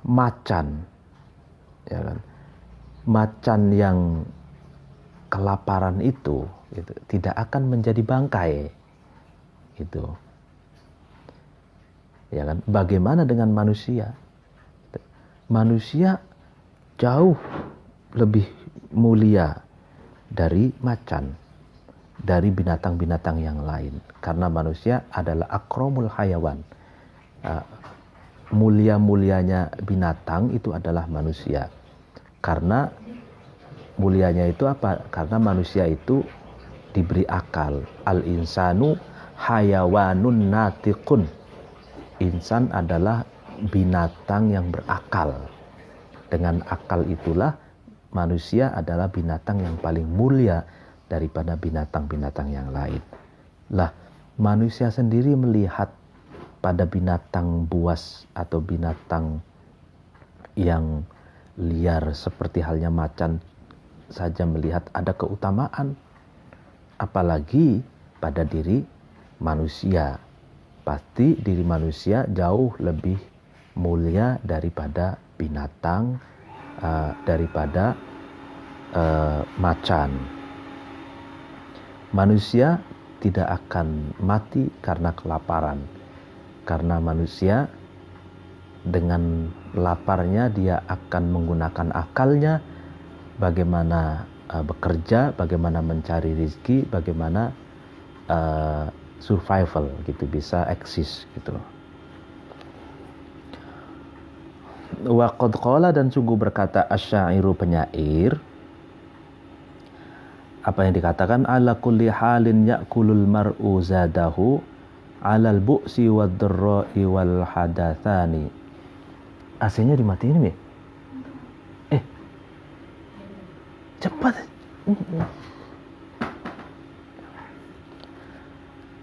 macan, ya kan? Macan yang kelaparan itu tidak akan menjadi bangkai, gitu. Ya kan? Bagaimana dengan manusia? Manusia jauh lebih mulia dari macan, dari binatang-binatang yang lain, karena manusia adalah akromul hayawan. Mulia-mulianya binatang itu adalah manusia. Karena mulianya itu apa? Karena manusia itu diberi akal. Al-insanu hayawanun natiqun. Insan adalah binatang yang berakal. Dengan akal itulah manusia adalah binatang yang paling mulia daripada binatang-binatang yang lain. Lah, manusia sendiri melihat pada binatang buas atau binatang yang liar seperti halnya macan saja melihat ada keutamaan, apalagi pada diri manusia. Pasti diri manusia jauh lebih mulia daripada binatang, daripada macan. Manusia tidak akan mati karena kelaparan, karena manusia dengan laparnya dia akan menggunakan akalnya, bagaimana bekerja, bagaimana mencari rezeki, bagaimana survival, gitu, bisa eksis, gitu. Wa qad qala, dan sungguh berkata asy-syairu penyair, apa yang dikatakan, ala kulli halin ya'kulul mar'u zadahu alal bu'si wad dharra'i wal hadatsani. AC-nya dimatiin nih. Cepat.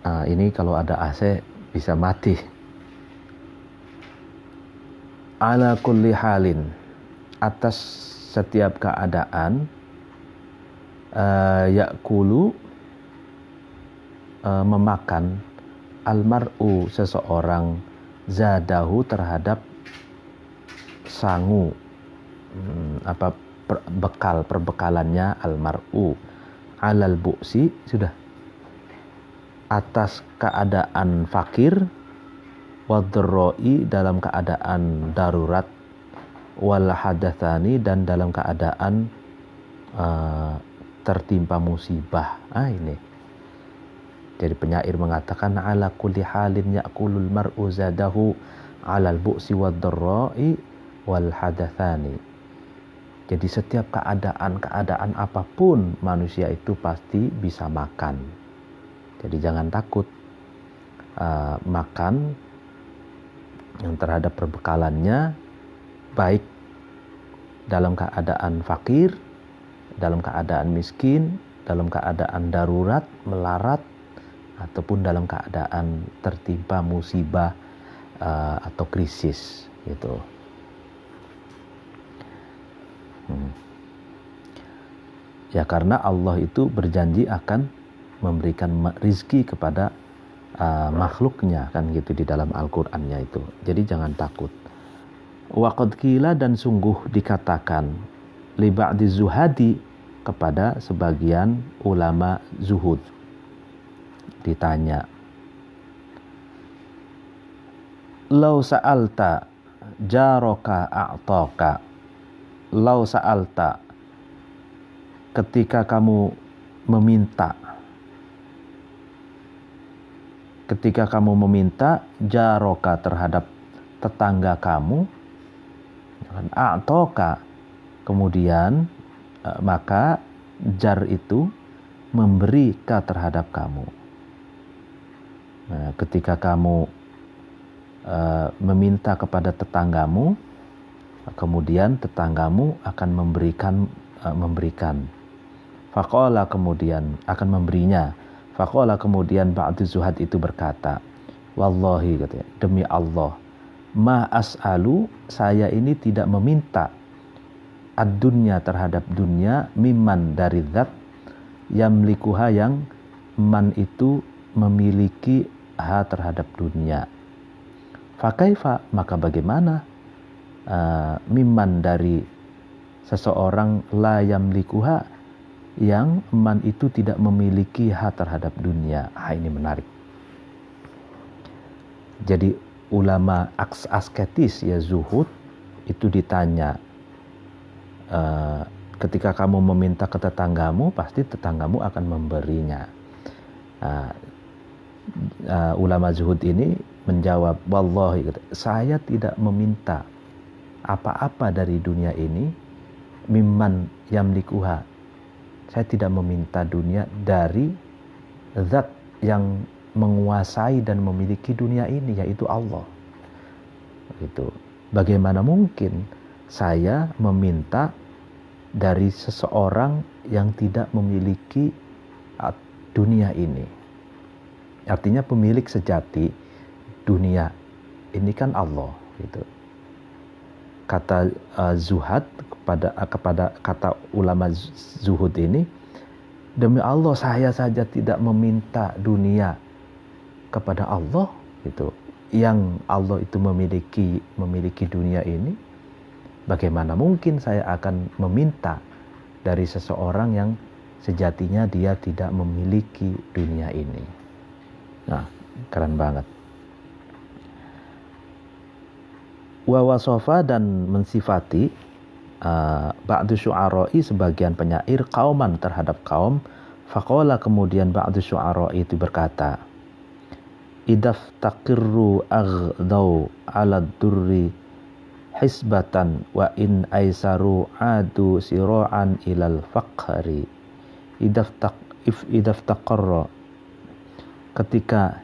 Ini kalau ada AC bisa mati. Ala kulli halin, atas setiap keadaan, ya'kulu, memakan, almar'u seseorang, zadahu terhadap sangu, perbekalannya, almar'u alal bu'si, sudah, atas keadaan fakir, wadroi dalam keadaan darurat, wal hadatsani dan dalam keadaan tertimpa musibah. Ini jadi penyair mengatakan ala kulli halin ya'kulul mar'u zadahu alal bu'si wadroi wal hadatsani. Jadi setiap keadaan apapun manusia itu pasti bisa makan. Jadi jangan takut makan yang terhadap perbekalannya, baik dalam keadaan fakir, dalam keadaan miskin, dalam keadaan darurat, melarat, ataupun dalam keadaan tertimpa musibah atau krisis gitu. Ya karena Allah itu berjanji akan memberikan rizki kepada makhluknya kan gitu di dalam Al-Qur'annya itu. Jadi jangan takut. Wa qad qila, dan sungguh dikatakan li ba'di zuhadi, kepada sebagian ulama zuhud. Ditanya, lau sa'alta jaraka a'taka. Lau sa'alta, ketika kamu meminta, jaroka, terhadap tetangga kamu, a'toka, kemudian maka jar itu memberi ka terhadap kamu. Nah, ketika kamu meminta kepada tetanggamu, kemudian tetanggamu akan memberikan. Faqala, kemudian akan memberinya. Faqala, kemudian ba'du zuhad itu berkata, wallahi, katanya, demi Allah, ma as'alu, saya ini tidak meminta ad-dunya, terhadap dunia, mimman, dari zat, yamlikuha, yang man itu memiliki ha terhadap dunia. Fakaifa, maka bagaimana, mimman, dari seseorang, la yamlikuha, yang man itu tidak memiliki ha terhadap dunia. Ini menarik. Jadi ulama asketis, ya zuhud, itu ditanya, ketika kamu meminta ke tetanggamu, pasti tetanggamu akan memberinya. Ulama zuhud ini menjawab, wallahi, saya tidak meminta apa-apa dari dunia ini, mimman yamlikuha, saya tidak meminta dunia dari zat yang menguasai dan memiliki dunia ini, yaitu Allah. Itu bagaimana mungkin saya meminta dari seseorang yang tidak memiliki dunia ini. Artinya pemilik sejati dunia ini kan Allah gitu. Kata zuhad, kepada kata ulama zuhud ini, demi Allah saya saja tidak meminta dunia kepada Allah gitu, yang Allah itu memiliki dunia ini. Bagaimana mungkin saya akan meminta dari seseorang yang sejatinya dia tidak memiliki dunia ini. Nah, keren banget. Wa wasofa, dan mensifati ba'du syu'ara'i, sebagian penyair, kauman, terhadap kaum. Faqala, kemudian ba'du syu'ara'i itu berkata, idaf taqirru aghdau ala durri hisbatan wa in aisaru adu siro'an ilal faqri. Idaf taqarra, ketika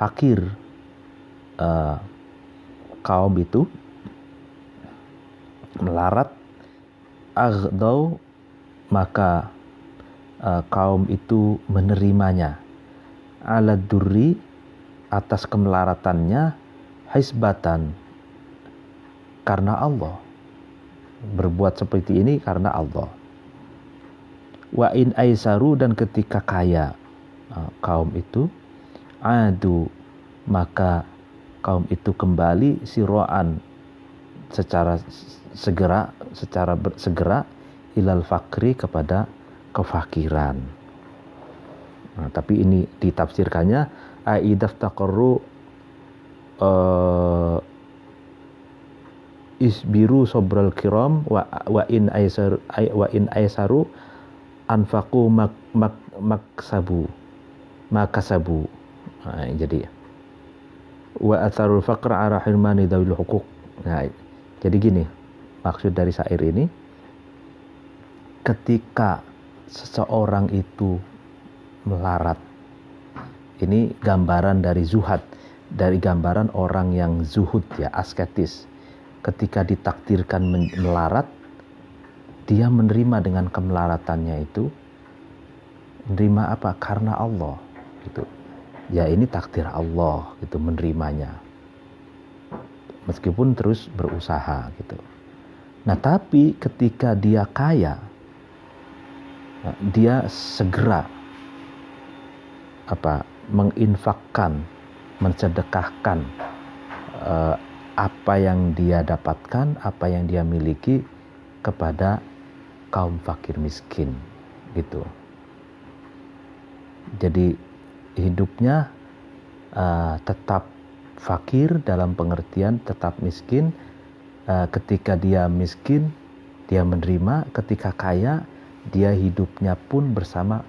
fakir kaum itu melarat, aghdau, maka kaum itu menerimanya, ala durri, atas kemelaratannya, hisbatan, karena Allah. Berbuat seperti ini karena Allah. Wa in aisaru, dan ketika kaya kaum itu, adu, maka kaum itu kembali siroan, secara segera ilal fakri, kepada kefakiran. Nah, tapi ini ditafsirkannya aidaf taqarru isbiru sobral kiram wa in aisaru anfaqu makasabu. Nah, jadi wa atharul faqr ala hirmani dawil hukuk. Nah, jadi gini, maksud dari syair ini, ketika seseorang itu melarat, ini gambaran dari zuhad, dari gambaran orang yang zuhud, ya, asketis. Ketika ditakdirkan melarat, dia menerima dengan kemelaratannya itu, menerima apa? Karena Allah gitu. ya ini takdir Allah gitu, menerimanya meskipun terus berusaha gitu. Nah tapi ketika dia kaya, dia segera menginfakkan, mensedekahkan apa yang dia dapatkan, apa yang dia miliki kepada kaum fakir miskin gitu. Jadi hidupnya tetap fakir dalam pengertian tetap miskin. Ketika dia miskin dia menerima, ketika kaya dia hidupnya pun bersama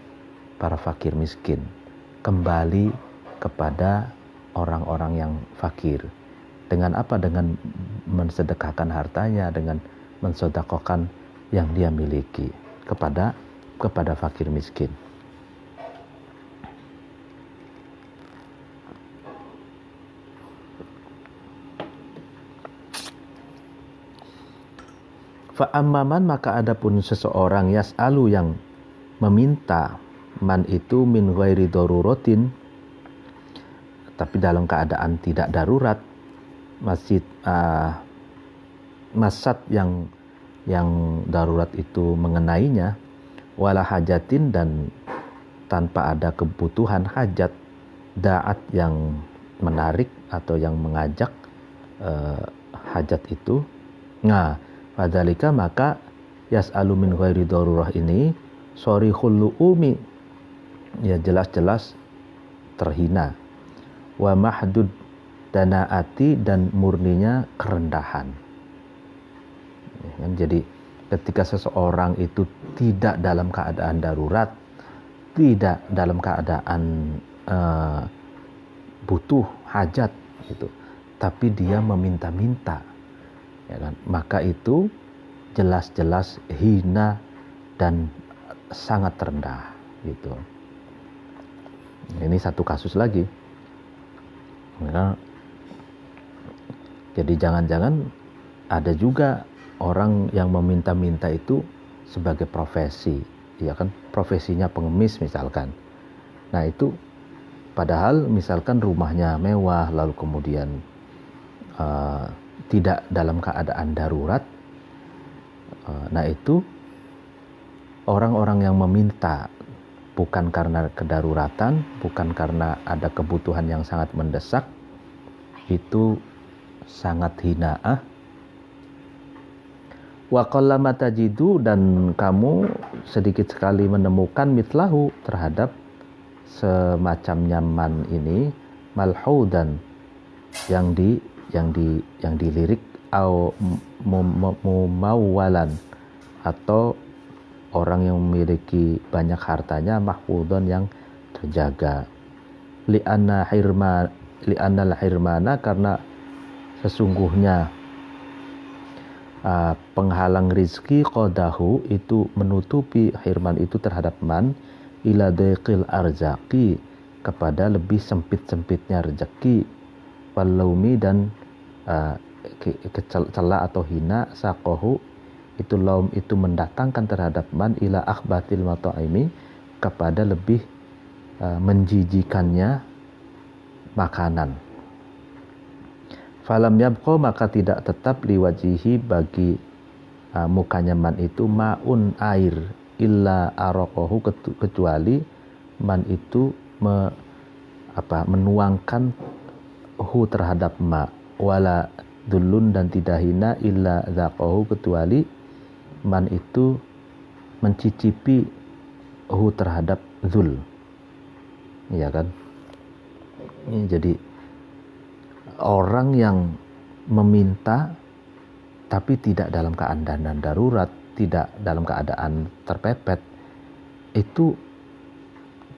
para fakir miskin, kembali kepada orang-orang yang fakir. Dengan apa? Dengan mensedekahkan hartanya, dengan mensedekahkan yang dia miliki kepada fakir miskin. Fa'ammaman, maka adapun seseorang yas'alu yang meminta, man itu min ghairi daruratin, tapi dalam keadaan tidak darurat, masad yang darurat itu mengenainya, wala hajatin, dan tanpa ada kebutuhan hajat, da'at yang menarik atau yang mengajak hajat itu. Nah, fadzalika, maka yas'alu min ghairi darurah ini sorihul lu'umi, ya jelas-jelas terhina, wa mahdud danaati, dan murninya kerendahan. Jadi ketika seseorang itu tidak dalam keadaan darurat, tidak dalam keadaan butuh hajat gitu, tapi dia meminta-minta, ya kan? Maka itu jelas-jelas hina dan sangat rendah gitu. Ini satu kasus lagi. Ya. Jadi jangan-jangan ada juga orang yang meminta-minta itu sebagai profesi, ya kan? Profesinya pengemis misalkan. Nah itu padahal misalkan rumahnya mewah, lalu kemudian tidak dalam keadaan darurat. Nah itu orang-orang yang meminta bukan karena kedaruratan, bukan karena ada kebutuhan yang sangat mendesak, itu sangat hina'ah. Wa qallama tajidu, dan kamu sedikit sekali menemukan mitlahu terhadap semacamnya man ini, malhudan yang dilirik, au mumawwalan, atau orang yang memiliki banyak hartanya, mahfudon yang terjaga. Li'anna al-hirmana, karena sesungguhnya penghalang rizki, qadahu, itu menutupi hirman itu terhadap man, ila daiqil arzaki, kepada lebih sempit-sempitnya rezeki, walaumi, dan celah atau hina, saqahu, itu laum itu mendatangkan terhadap man, ila akhbatil mata'imi, kepada lebih menjijikannya makanan. Falam yabqa, maka tidak tetap liwajihi, bagi mukanya man itu, ma'un, air, illa araqahu, kecuali man itu menuangkan hu terhadap ma, wala dullun, dan tidak hina, illa zaqahu, kecuali man itu mencicipi hu terhadap zul, ya kan? Ini jadi orang yang meminta tapi tidak dalam keadaan darurat, tidak dalam keadaan terpepet, itu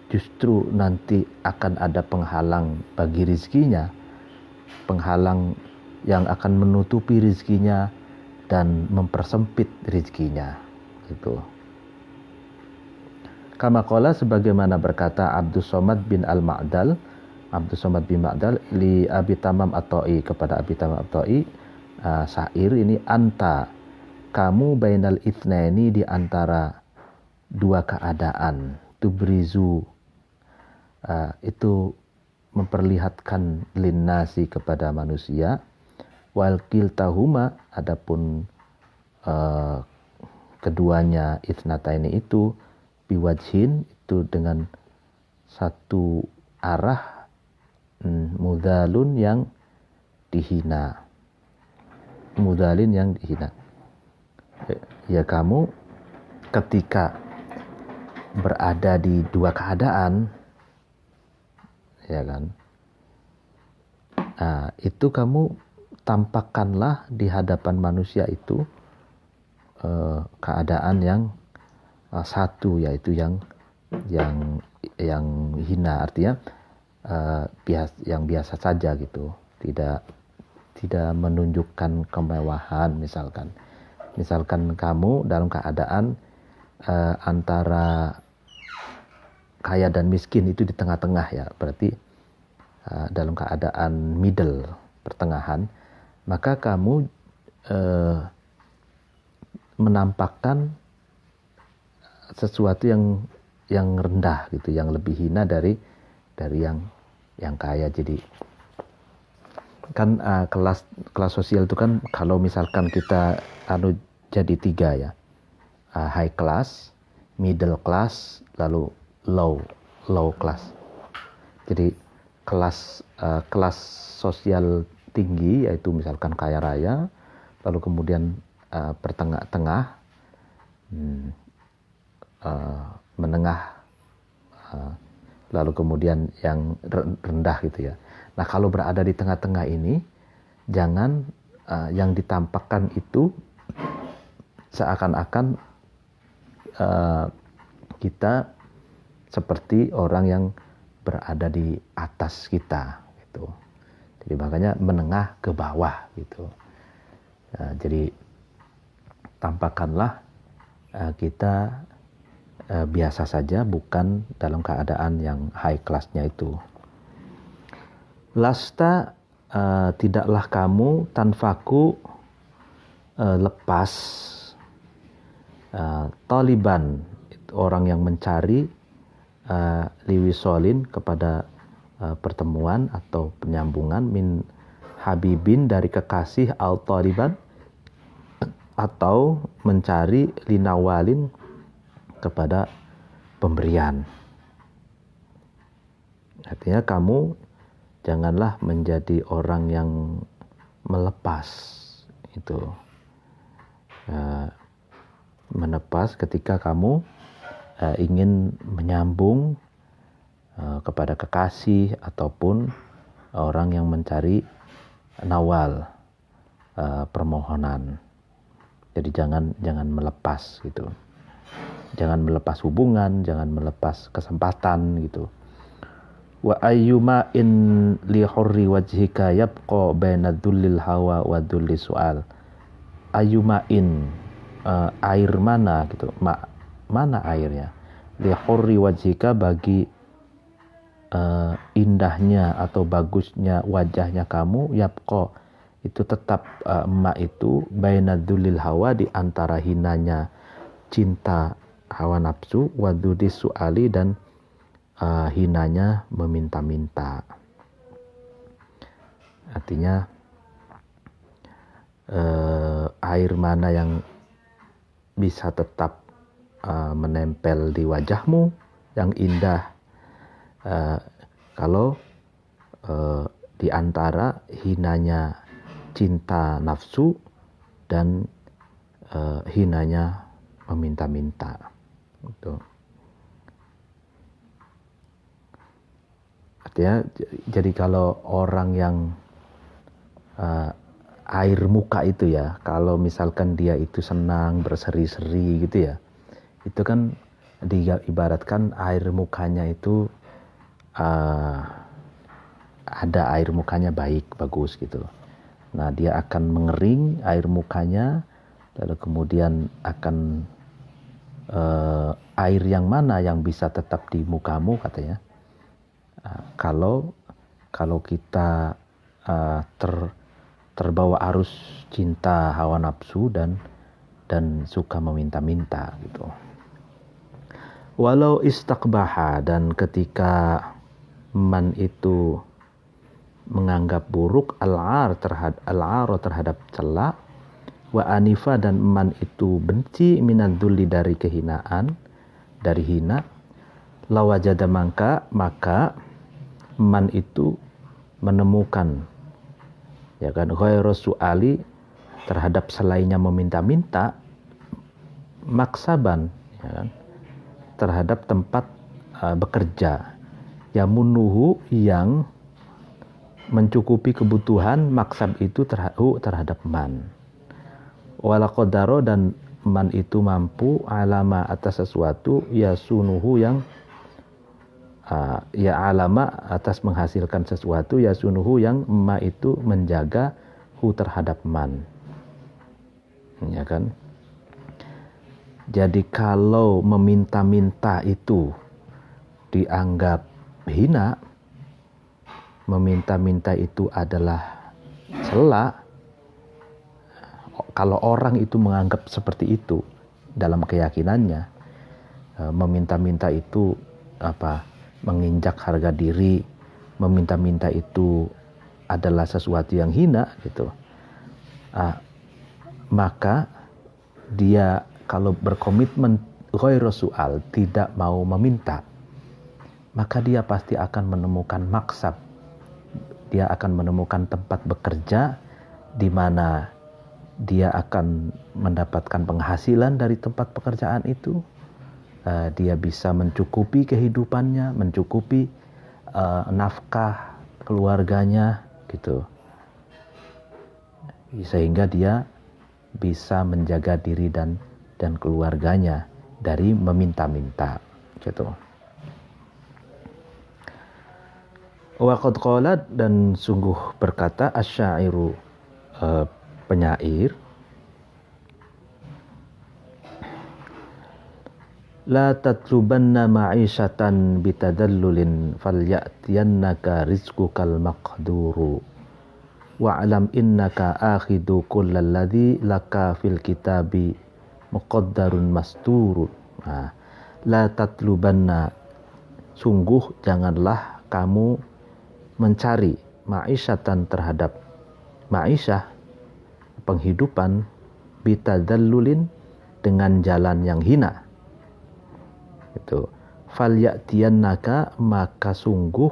justru nanti akan ada penghalang bagi rizkinya, penghalang yang akan menutupi rizkinya dan mempersempit rizkinya gitu. Kama qala, sebagaimana berkata Abdus Somad bin Al-Ma'dal, Abdus Somad bin Ma'dal, li Abi Tamam At-Ta'i, kepada Abi Tamam At-Ta'i, syair ini, anta, kamu, bainal itsnaini, di antara dua keadaan, tubrizu, itu memperlihatkan linnasi kepada manusia, wal kiltahuma adapun keduanya itsnataini itu biwajhin itu dengan satu arah mudhalun yang dihina. Mudhalin yang dihina. Ya kamu ketika berada di dua keadaan, ya kan? Nah, itu kamu tampakkanlah di hadapan manusia itu keadaan yang satu, yaitu yang hina, artinya yang biasa saja gitu, tidak menunjukkan kemewahan. Misalkan kamu dalam keadaan antara kaya dan miskin itu di tengah-tengah, ya berarti dalam keadaan middle, pertengahan, maka kamu menampakkan sesuatu yang rendah gitu, yang lebih hina dari yang kaya. Jadi kan kelas sosial itu kan kalau misalkan kita jadi tiga ya, high class, middle class, lalu low class. Jadi kelas sosial tinggi yaitu misalkan kaya raya, lalu kemudian pertengah-tengah, menengah, lalu kemudian yang rendah gitu ya. Nah, kalau berada di tengah-tengah ini, jangan yang ditampakkan itu seakan-akan kita seperti orang yang berada di atas kita gitu. Jadi makanya menengah ke bawah gitu. Jadi tampakkanlah kita biasa saja, bukan dalam keadaan yang high class-nya itu. Lasta tidaklah kamu tanfaku lepas taliban, orang yang mencari liwisolin kepada pertemuan atau penyambungan, min habibin dari kekasih, al taliban atau mencari linawalin kepada pemberian. Artinya kamu janganlah menjadi orang yang melepas itu, menepas ketika kamu ingin menyambung kepada kekasih ataupun orang yang mencari nawal, permohonan. Jadi jangan melepas gitu. Jangan melepas hubungan, jangan melepas kesempatan gitu. Wa ayyuma in li hurri wajhika yabqa baina dhullil hawa wa dhulli su'al. Ayyuma in, air mana gitu. Mana airnya? Li hurri wajhika, bagi indahnya atau bagusnya wajahnya kamu, yabqa itu tetap, ma itu baina dhulil hawa, di antara hinanya cinta hawa nafsu, wa dhulli su'ali, dan hinanya meminta-minta. Artinya air mana yang bisa tetap menempel di wajahmu yang indah, kalau di antara hinanya cinta nafsu dan hinanya meminta-minta gitu. Artinya jadi kalau orang yang air muka itu ya, kalau misalkan dia itu senang berseri-seri gitu ya, itu kan diibaratkan air mukanya itu ada air mukanya bagus gitu. Nah, dia akan mengering air mukanya, lalu kemudian akan air yang mana yang bisa tetap di mukamu katanya. Kalau kita terbawa arus cinta hawa nafsu dan suka meminta-minta gitu. Walau istaqbaha, dan ketika man itu menganggap buruk, al-ar terhadap cela, wa anifa dan man itu benci minadzulli dari kehinaan, dari hina, lawajada maka man itu menemukan, ya kan, ghairu su'ali terhadap selainnya meminta-minta, maksaban, ya kan, terhadap tempat bekerja, yamunuhu yang mencukupi kebutuhan maksab itu terhadap man. Wala qadaro dan man itu mampu alama atas sesuatu yasunuhu yang ya alama atas menghasilkan sesuatu yasunuhu yang ma itu menjaga hu terhadap man, ya kan. Jadi kalau meminta-minta itu dianggap hina, meminta-minta itu adalah cela, kalau orang itu menganggap seperti itu dalam keyakinannya, meminta-minta itu menginjak harga diri, meminta-minta itu adalah sesuatu yang hina gitu, maka dia kalau berkomitmen ghairu su'al, tidak mau meminta, maka dia pasti akan menemukan maksab, dia akan menemukan tempat bekerja di mana dia akan mendapatkan penghasilan dari tempat pekerjaan itu. Dia bisa mencukupi kehidupannya, mencukupi nafkah keluarganya gitu, sehingga dia bisa menjaga diri dan keluarganya dari meminta-minta gitu. Wa qad qalat dan sungguh berkata asyairu penyair, la tatlubanna ma'isyatan bitadallulin falyatiyannaka rizqukal maqduru wa'lam innaka akhidu kullal ladzi laka fil kitabi muqaddarun masturun. La tatlubanna, sungguh janganlah kamu mencari ma'isyatan terhadap ma'isyah, penghidupan, bitadallulin dengan jalan yang hina. Itu falyatiyannaka, maka sungguh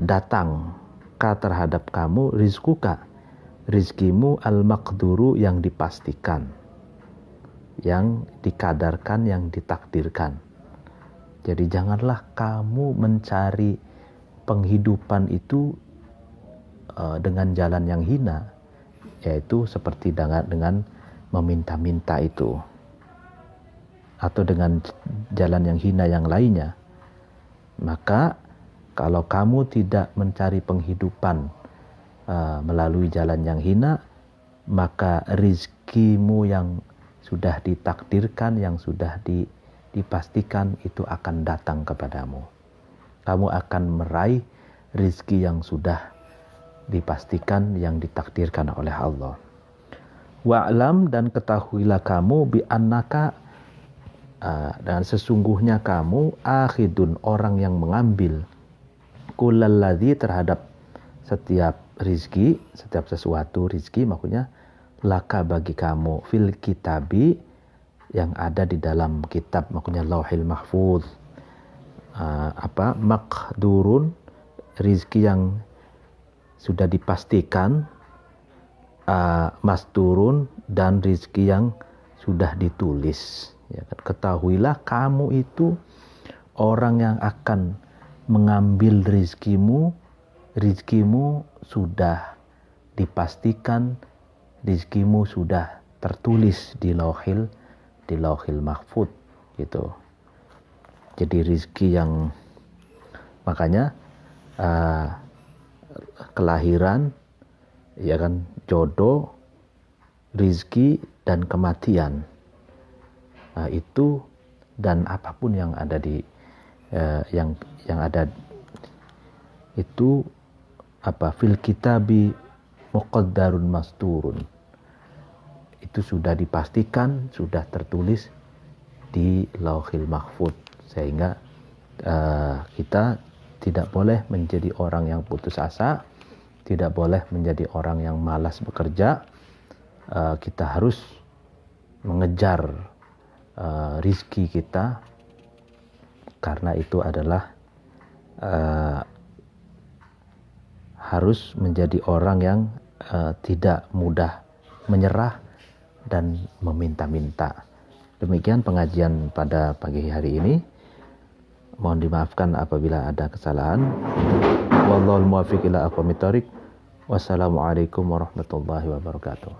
datang ka terhadap kamu rizkuka, rizkimu al-maqduru yang dipastikan, yang dikadarkan, yang ditakdirkan. Jadi janganlah kamu mencari penghidupan itu dengan jalan yang hina, yaitu seperti dengan meminta-minta itu, atau dengan jalan yang hina yang lainnya. Maka kalau kamu tidak mencari penghidupan melalui jalan yang hina, maka rizkimu yang sudah ditakdirkan, yang sudah dipastikan itu akan datang kepadamu. Kamu akan meraih rizki yang sudah dipastikan, yang ditakdirkan oleh Allah. Wa'lam, dan ketahuilah kamu, bi annaka, dan sesungguhnya kamu, akhidun, orang yang mengambil, kulalladzi, terhadap setiap rizki, setiap sesuatu rizki, maksudnya laka bagi kamu, fil kitabi, yang ada di dalam kitab, maksudnya lauhil mahfuz, maqdurun, rizki yang sudah dipastikan, masturun, dan rizki yang sudah ditulis. Ya, ketahuilah kamu itu orang yang akan mengambil rizkimu, rizkimu sudah dipastikan, rizkimu sudah tertulis di lauhil mahfuz gitu. Jadi rizki yang, makanya kelahiran, ya kan, jodoh, rizki, dan kematian, itu dan apapun yang ada di yang ada itu fil kitabi muqaddarun masturun, itu sudah dipastikan, sudah tertulis di lauhil mahfuz, sehingga kita tidak boleh menjadi orang yang putus asa, tidak boleh menjadi orang yang malas bekerja. Kita harus mengejar rizki kita, karena itu adalah harus menjadi orang yang tidak mudah menyerah dan meminta-minta. Demikian pengajian pada pagi hari ini. Mohon dimaafkan apabila ada kesalahan. Wallahul muwaffiq ila aqwamit thoriq. Wassalamualaikum warahmatullahi wabarakatuh.